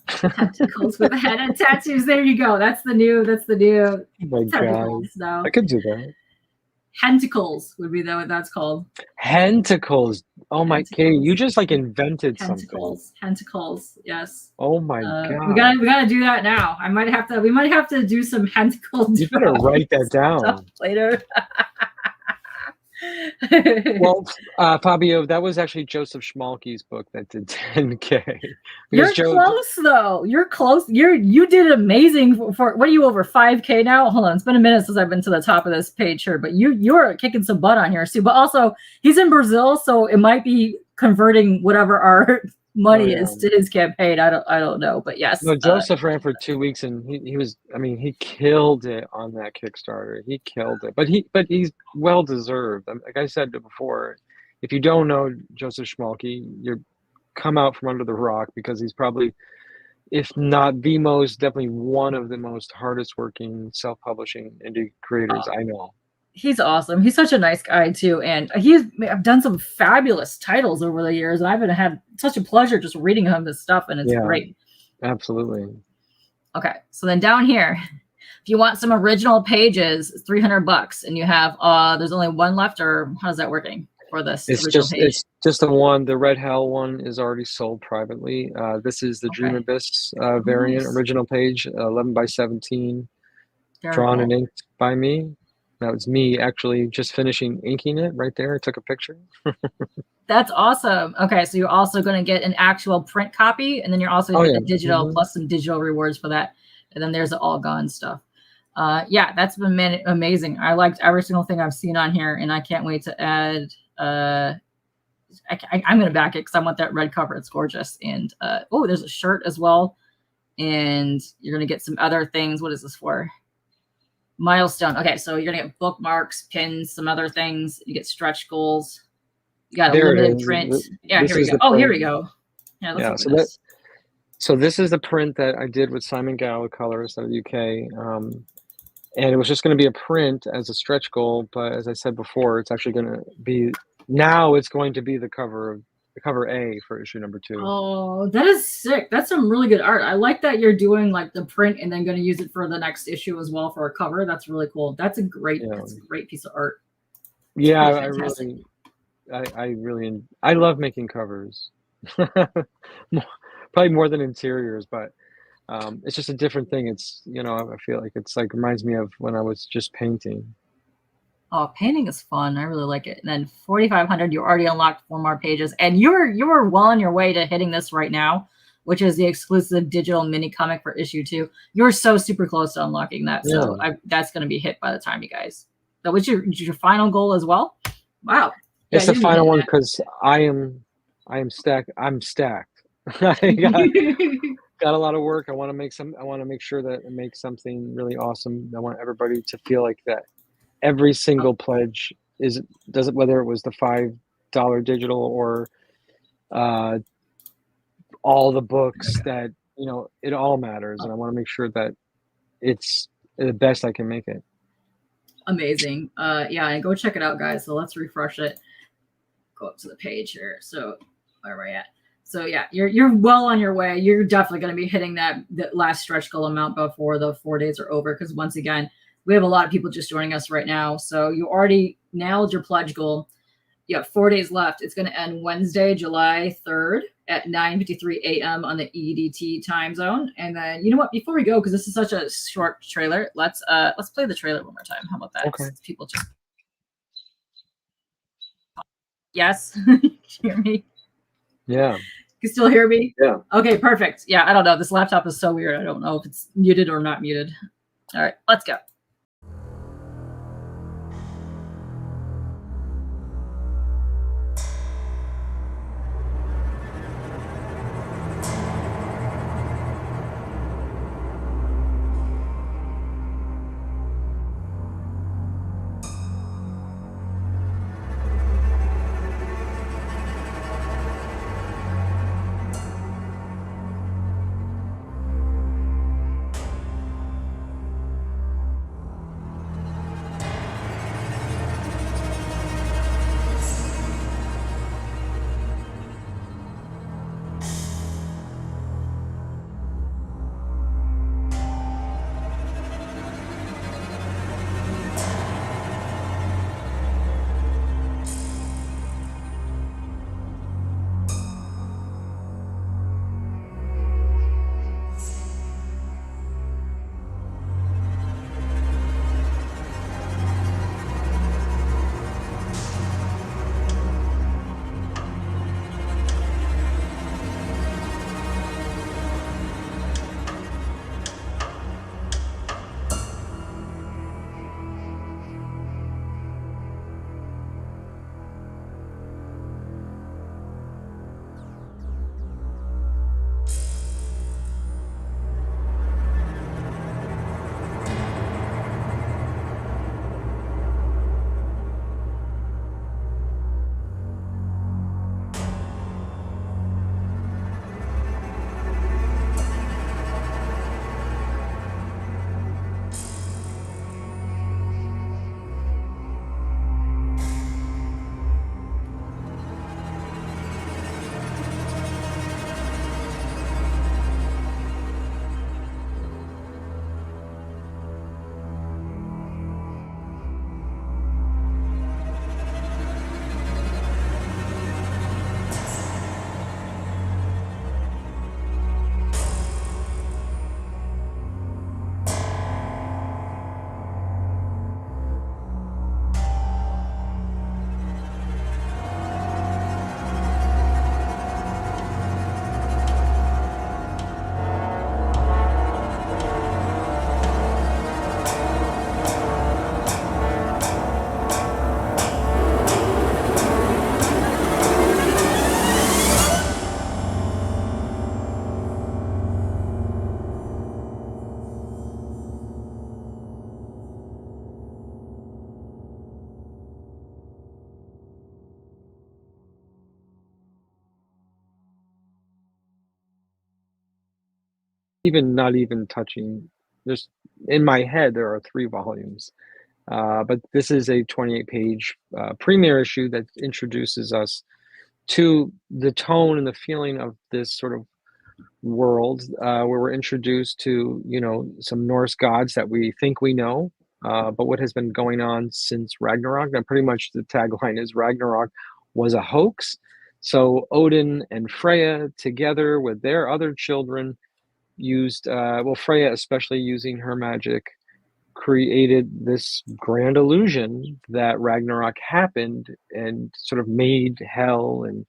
S1: Tentacles with a head and tattoos. There you go. That's the new
S2: Oh my
S1: tentacles.
S2: God.
S1: No.
S2: I could do that.
S1: Hentacles would be what that's called.
S2: Hentacles. Oh my, Katie, you just like invented something.
S1: Hentacles. Yes.
S2: Oh my God.
S1: We gotta do that now. We might have to do some hentacles.
S2: You better write that down
S1: later.
S2: Well, Fabio, that was actually Joseph Schmalke's book that did 10K.
S1: You're close though. You're close. You did amazing for what are you over 5K now? Hold on, it's been a minute since I've been to the top of this page here, but you're kicking some butt on here too. But also he's in Brazil, so it might be converting whatever our money is to his campaign. I don't know, but yes.
S2: No, Joseph ran for 2 weeks and he killed it on that Kickstarter. He killed it, but he's well deserved. Like I said before, if you don't know Joseph Schmalke, you're come out from under the rock, because he's probably, if not the most, definitely one of the most hardest working self-publishing indie creators I know.
S1: He's awesome. He's such a nice guy too, and I've done some fabulous titles over the years. I've had such a pleasure just reading him this stuff, and it's great.
S2: Absolutely.
S1: Okay, so then down here, if you want some original pages, it's $300, and you have there's only one left, or how's that working for this?
S2: It's just the one. The Red Hell one is already sold privately. This is the Dream Abyss variant original page, 11 by 17, drawn and inked by me. That was me actually just finishing inking it right there. I took a picture.
S1: That's awesome. Okay, so you're also going to get an actual print copy, and then you're also going to get the digital plus some digital rewards for that. And then there's the all gone stuff. That's been amazing. I liked every single thing I've seen on here, and I can't wait to add. I'm going to back it because I want that red cover. It's gorgeous. And there's a shirt as well. And you're going to get some other things. What is this for? Milestone. Okay, so you're gonna get bookmarks, pins, some other things. You get stretch goals. You got a limited print. Yeah, here we go. Oh, here we go. Yeah,
S2: so this is the print that I did with Simon Gow, colorist out of the UK. And it was just going to be a print as a stretch goal, but as I said before, it's actually going to be the cover A for issue number 2.
S1: Oh, that is sick. That's some really good art. I like that you're doing like the print and then going to use it for the next issue as well for a cover. That's really cool. That's a great piece of art.
S2: Yeah, I love making covers. Probably more than interiors, but it's just a different thing. It's, I feel like it's like reminds me of when I was just painting.
S1: Oh, painting is fun. I really like it. And then 4,500, you already unlocked 4 more pages, and you're well on your way to hitting this right now, which is the exclusive digital mini comic for issue 2. You're so super close to unlocking that. So that's going to be hit by the time, you guys. So what's your final goal as well? Wow.
S2: It's the final one because I am stacked. I'm stacked. I got a lot of work. I want to make sure that it makes something really awesome. I want everybody to feel like that. Every single pledge does it, whether it was the $5 digital or all the books that, it all matters. And I want to make sure that it's the best I can make it.
S1: Amazing. And go check it out, guys. So let's refresh it. Go up to the page here. So where are we at? So you're well on your way. You're definitely going to be hitting that last stretch goal amount before the 4 days are over. Because once again, we have a lot of people just joining us right now. So you already nailed your pledge goal. You have 4 days left. It's going to end Wednesday, July 3rd. at 9:53 a.m. on the EDT time zone. And then, you know what? Before we go, because this is such a short trailer, let's play the trailer one more time. How about that?
S2: Okay.
S1: People just yes, you hear me?
S2: Yeah.
S1: You still hear me?
S2: Yeah.
S1: Okay, perfect. Yeah, I don't know. This laptop is so weird. I don't know if it's muted or not muted. All right, let's go.
S2: Even not even touching. There's in my head there are 3 volumes, but this is a 28-page premiere issue that introduces us to the tone and the feeling of this sort of world, where we're introduced to, you know, some Norse gods that we think we know, but what has been going on since Ragnarok. And pretty much the tagline is Ragnarok was a hoax. So Odin and Freya, together with their other children, used, well, Freya especially using her magic, created this grand illusion that Ragnarok happened and sort of made Hel and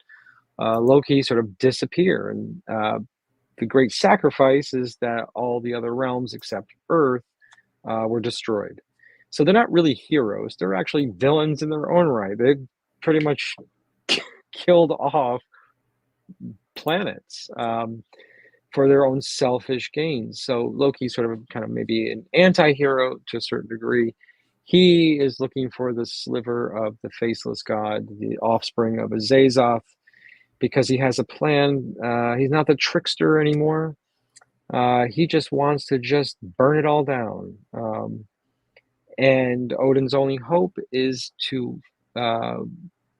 S2: Loki sort of disappear. And the great sacrifice is that all the other realms except Earth were destroyed. So they're not really heroes. They're actually villains in their own right. They pretty much killed off planets for their own selfish gains. So Loki's sort of kind of maybe an anti-hero to a certain degree. He is looking for the sliver of the faceless god, the offspring of Azazoth, because he has a plan. He's not the trickster anymore. He just wants to just burn it all down. And Odin's only hope is to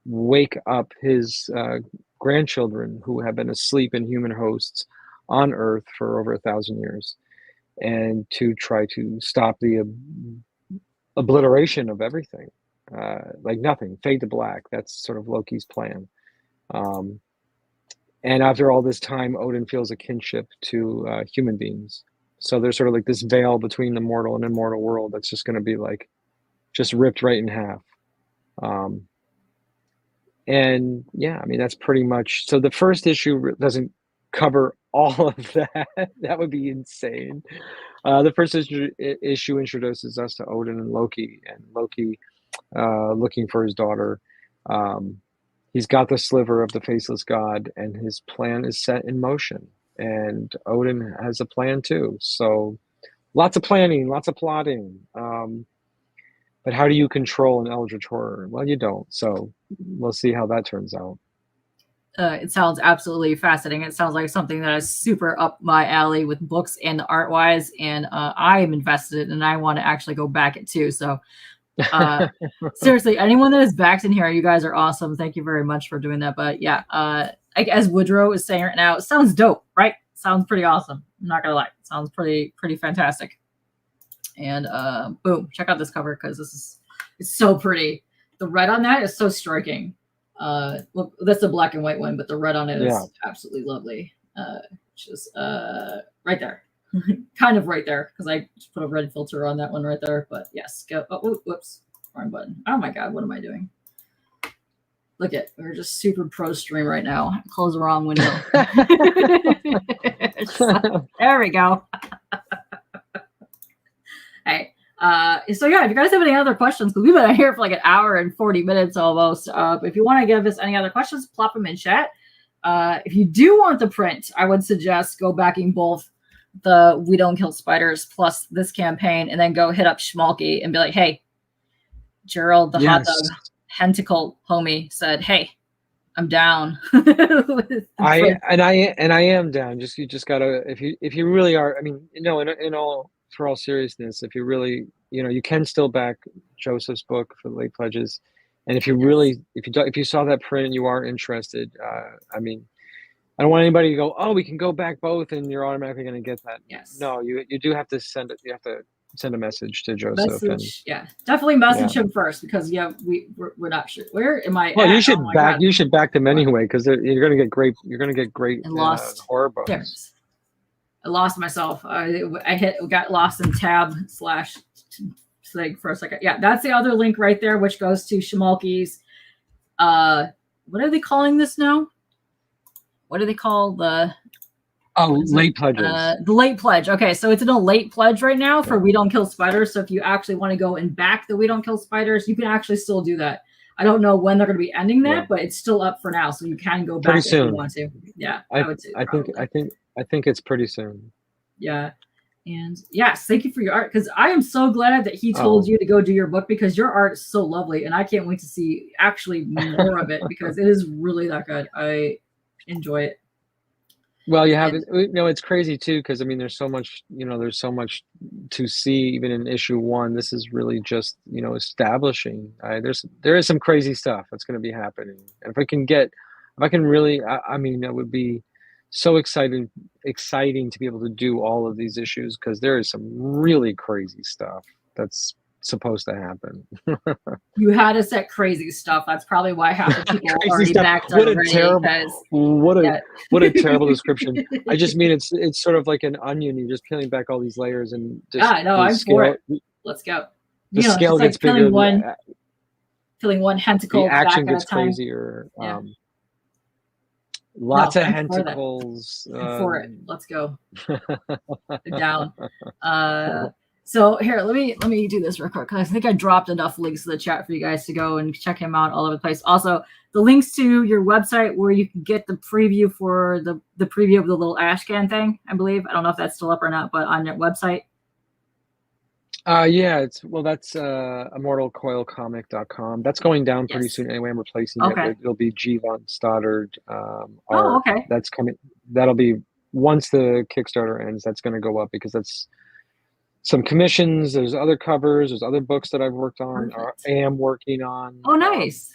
S2: wake up his grandchildren who have been asleep in human hosts on Earth for over 1,000 years, and to try to stop the obliteration of everything, like nothing, fade to black. That's sort of Loki's plan. And after all this time, Odin feels a kinship to human beings. So there's sort of like this veil between the mortal and immortal world that's just going to be like just ripped right in half. And yeah, I mean, that's pretty much, so the first issue doesn't cover all of that. That would be insane. The first issue introduces us to Odin and Loki looking for his daughter. He's got the sliver of the faceless god, and his plan is set in motion. And Odin has a plan too. So lots of planning, lots of plotting. But how do you control an eldritch horror? Well, you don't. So we'll see how that turns out.
S1: It sounds absolutely fascinating. It sounds like something that is super up my alley with books and art wise. And I am invested and I want to actually go back it too. So seriously, anyone that is backed in here, you guys are awesome. Thank you very much for doing that. But yeah, as Woodrow is saying right now, it sounds dope, right? Sounds pretty awesome. I'm not gonna lie. It sounds pretty fantastic. And boom, check out this cover because it's so pretty. The red on that is so striking. Look, that's the black and white one, but the red on it is absolutely lovely. Just right there. Kind of right there, because I just put a red filter on that one right there. But yes, go. Oh, whoops, wrong button. Oh my god, what am I doing? Look at, we're just super pro stream right now. Close the wrong window. There we go. Hey, so yeah, if you guys have any other questions, because we've been here for like an hour and 40 minutes almost. If you want to give us any other questions, plop them in chat. If you do want the print, I would suggest go backing both the We Don't Kill Spiders plus this campaign, and then go hit up Schmalky and be like, hey, Gerald, the hot dog hentacle homie said, hey, I'm down. I
S2: am down. You just gotta, if you really are, I mean, for all seriousness, if you really, you can still back Joseph's book for the late pledges. And if you really, if you saw that print and you are interested, I mean, I don't want anybody to go, oh, we can go back both and you're automatically going to get that.
S1: Yes.
S2: No, you do have to send it. You have to send a message to Joseph.
S1: Definitely message him first, because we're not sure. Where am I?
S2: Well, you should back them anyway, because you're going to get great. You're going to get great horror books.
S1: There. I lost myself. I got lost in tab / like for a second. Yeah, that's the other link right there, which goes to Schmalky's. What are they calling this now? What do they call the?
S2: Oh, late pledges.
S1: The late pledge. Okay, so it's in a late pledge right now for We Don't Kill Spiders. So if you actually want to go and back the We Don't Kill Spiders, you can actually still do that. I don't know when they're going to be ending that, but it's still up for now, so you can go back if you want to. Yeah, I would say.
S2: I think it's pretty soon.
S1: Yeah. And yes, thank you for your art, because I am so glad that he told you to go do your book, because your art is so lovely, and I can't wait to see actually more of it, because it is really that good. I enjoy it.
S2: Well, you have it's crazy too, because I mean, there's so much to see even in issue 1. This is really just establishing. There is some crazy stuff that's going to be happening, and if I can really, I mean, it would be so exciting to be able to do all of these issues, because there is some really crazy stuff that's supposed to happen.
S1: You had us at crazy stuff. That's probably why half the people already backed up already.
S2: What a terrible description. I just mean it's sort of like an onion. You're just peeling back all these layers and just
S1: I'm for it. Let's go.
S2: The scale gets bigger.
S1: Peeling one tentacle.
S2: The action gets crazier.
S1: Yeah.
S2: Lots of tentacles.
S1: I'm for it. Let's go. Down. So here, let me do this real quick, because I think I dropped enough links in the chat for you guys to go and check him out all over the place. Also, the links to your website where you can get the preview for the preview of the little Ashcan thing, I believe. I don't know if that's still up or not, but on your website.
S2: Yeah, that's immortalcoilcomic.com. That's going down pretty soon anyway. I'm replacing it. It'll be G. Von Stoddard.
S1: Okay.
S2: That's coming. That'll be once the Kickstarter ends. That's going to go up, because that's some commissions. There's other covers. There's other books that I've worked on or am working on.
S1: Oh, nice.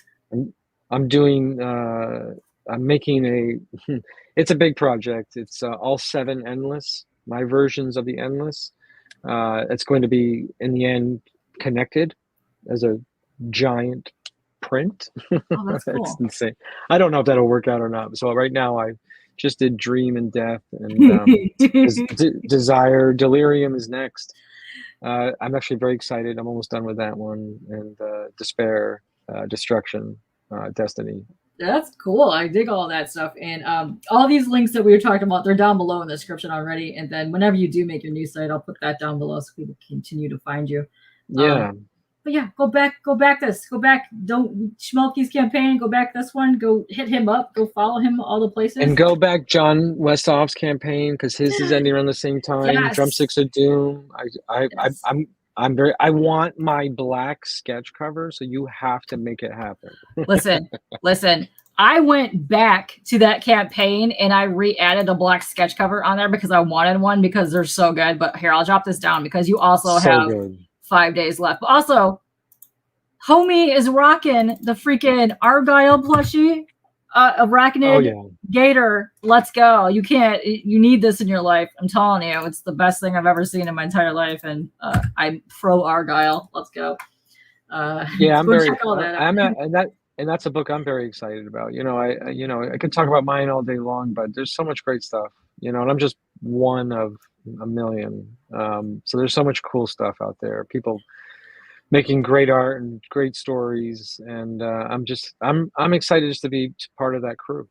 S2: I'm doing. I'm making it's a big project. It's all 7 Endless. My versions of the Endless. It's going to be in the end connected as a giant print.
S1: Oh, that's cool.
S2: That's insane. I don't know if that'll work out or not. So right now I just did Dream and Death, and Desire. Delirium is next. I'm actually very excited. I'm almost done with that one. And Despair, Destruction, Destiny.
S1: That's cool. I dig all that stuff. And all these links that we were talking about, they're down below in the description already. And then whenever you do make your new site, I'll put that down below so people continue to find you.
S2: Yeah.
S1: But yeah, go back. Don't Schmelky's campaign. Go back this one. Go hit him up. Go follow him all the places.
S2: And go back John Westhoff's campaign, because his is ending around the same time.
S1: Yes.
S2: Drumsticks of Doom.
S1: Yes.
S2: I want my black sketch cover, so you have to make it happen.
S1: Listen. I went back to that campaign and I re-added a black sketch cover on there because I wanted one because they're so good. But here, I'll drop this down because you also have 5 days left. But also, homie is rocking the freaking Argyle plushie, Arachnid Gator. Let's go. You need this in your life. I'm telling you, it's the best thing I've ever seen in my entire life. And I'm pro Argyle. Let's go.
S2: Yeah, I'm very, and that's a book I'm very excited about. I could talk about mine all day long, but there's so much great stuff, and I'm just one of a million. So there's so much cool stuff out there. People making great art and great stories, and I'm excited just to be part of that crew.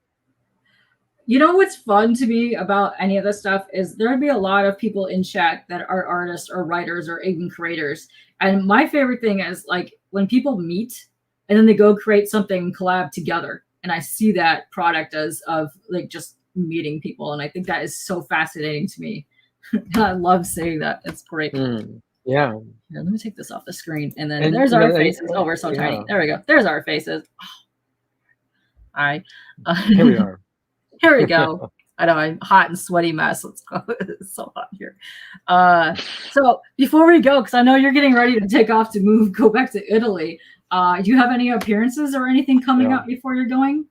S1: You know what's fun to me about any of this stuff is there'd be a lot of people in chat that are artists or writers or even creators. And my favorite thing is like when people meet and then they go create something collab together. And I see that product as of like just meeting people. And I think that is so fascinating to me. I love seeing that. It's great.
S2: Yeah.
S1: Here, let me take this off the screen. And then there's our faces. Oh, we're so tiny. There we go. There's our faces. All right.
S2: Here we are.
S1: Here we go. I know, I'm hot and sweaty mess. Let's go. It's so hot here. So before we go, because I know you're getting ready to take off to go back to Italy. Do you have any appearances or anything coming up before you're going?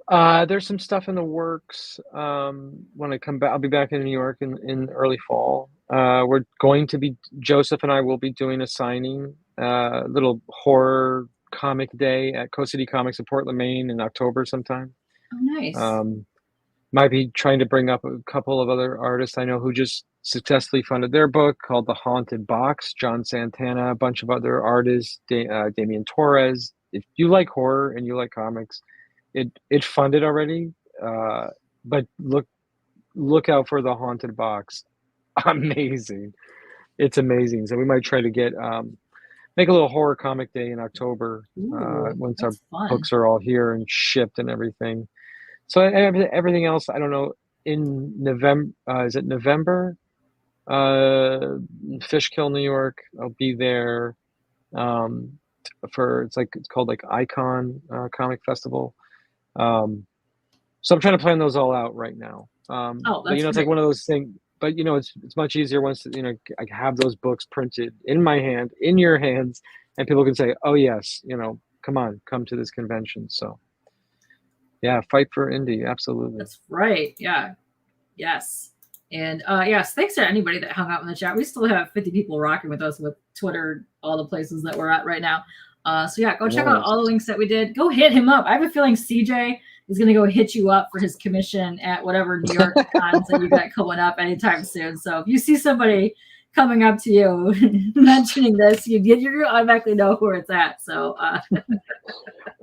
S2: There's some stuff in the works. When I come back, I'll be back in New York in early fall. We're going to be, Joseph and I will be doing a signing, little horror comic day at Coast City Comics in Portland, Maine in October sometime.
S1: Oh, nice.
S2: Might be trying to bring up a couple of other artists I know who just successfully funded their book called The Haunted Box. John Santana, a bunch of other artists, Damian Torres. If you like horror and you like comics, it funded already. But look out for The Haunted Box. Amazing. It's amazing. So we might try to get make a little horror comic day in October. Once our books are all here and shipped and everything. So everything else, I don't know, in November, is it November? Fishkill, New York, I'll be there it's called like Icon Comic Festival. So I'm trying to plan those all out right now. But it's like one of those things, but it's much easier once, I have those books printed in my hand, in your hands, and people can say, oh yes, come to this convention. So yeah, fight for indie. Absolutely.
S1: That's right. Yeah. Yes. And yes, thanks to anybody that hung out in the chat. We still have 50 people rocking with us with Twitter, all the places that we're at right now. So yeah, go check out all the links that we did. Go hit him up. I have a feeling CJ is going to go hit you up for his commission at whatever New York cons that you got coming up anytime soon. So if you see somebody coming up to you mentioning this, you automatically know where it's at. So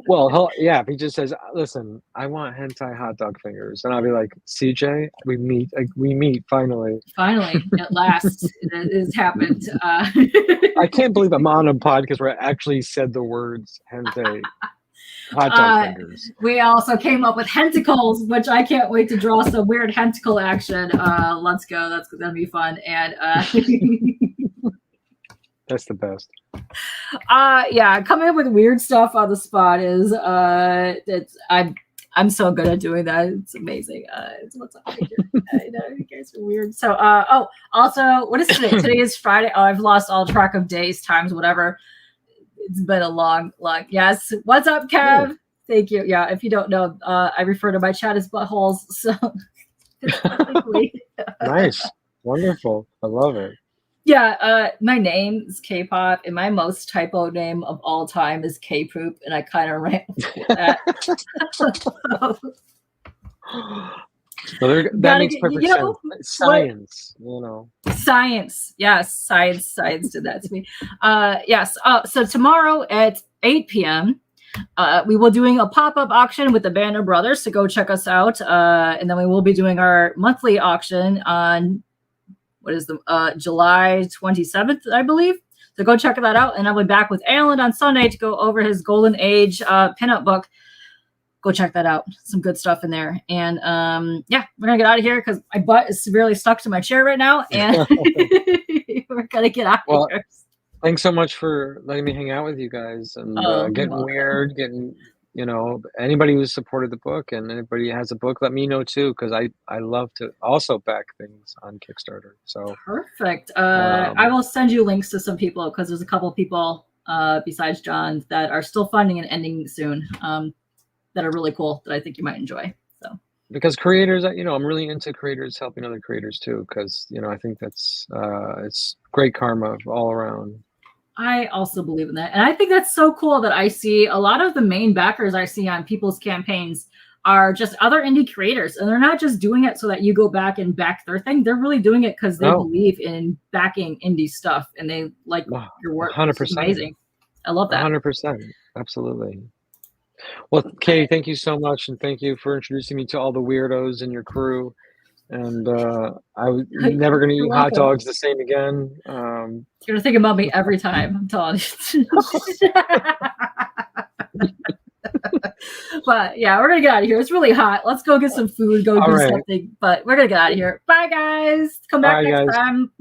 S2: well, if he just says, listen, I want hentai hot dog fingers, and I'll be like, CJ, we meet finally
S1: at last. It has happened.
S2: I can't believe I'm on a podcast where I actually said the words hentai hot dog fingers.
S1: We also came up with hentacles, which I can't wait to draw some weird hentacle action. Let's go. That's gonna be fun. And
S2: that's the best.
S1: Coming up with weird stuff on the spot is I'm so good at doing that. It's amazing. What's up? I know you guys are weird. So also, what is today? Today is Friday. Oh, I've lost all track of days, times, whatever. It's been a long. Yes. What's up, Kev? Ooh. Thank you. Yeah. If you don't know, I refer to my chat as buttholes. So
S2: nice. Wonderful. I love it.
S1: Yeah, my name is Kpop, and my most typo name of all time is Kpoop, and I kind of ran with that.
S2: So that makes perfect sense. Science,
S1: Science, yes, science did that to me. Yes. So tomorrow at 8 p.m. We will be doing a pop-up auction with the Banner Brothers, so go check us out. And then we will be doing our monthly auction on July 27th, I believe. So go check that out. And I'll be back with Alan on Sunday to go over his Golden Age pinup book. Go check that out. Some good stuff in there. And yeah, we're gonna get out of here because my butt is severely stuck to my chair right now, and we're gonna get out of here.
S2: Thanks so much for letting me hang out with you guys and getting weird, anybody who's supported the book and anybody has a book, let me know too, because I love to also back things on Kickstarter. So
S1: perfect. I will send you links to some people because there's a couple people besides John that are still funding and ending soon that are really cool that I think you might enjoy. So
S2: because creators, I'm really into creators helping other creators too, because I think that's it's great karma all around.
S1: I also believe in that. And I think that's so cool that I see a lot of the main backers I see on people's campaigns are just other indie creators. And they're not just doing it so that you go back and back their thing. They're really doing it because they believe in backing indie stuff and they like your work.
S2: 100%.
S1: It's amazing. I love that.
S2: 100%. Absolutely. Well, Katie, thank you so much. And thank you for introducing me to all the weirdos in your crew. And I'm never going to eat hot dogs the same again.
S1: You're going to think about me every time, I'm telling you. But yeah, we're going to get out of here. It's really hot. Let's go get some food, go do something. But we're going to get out of here. Bye, guys. Come back next time.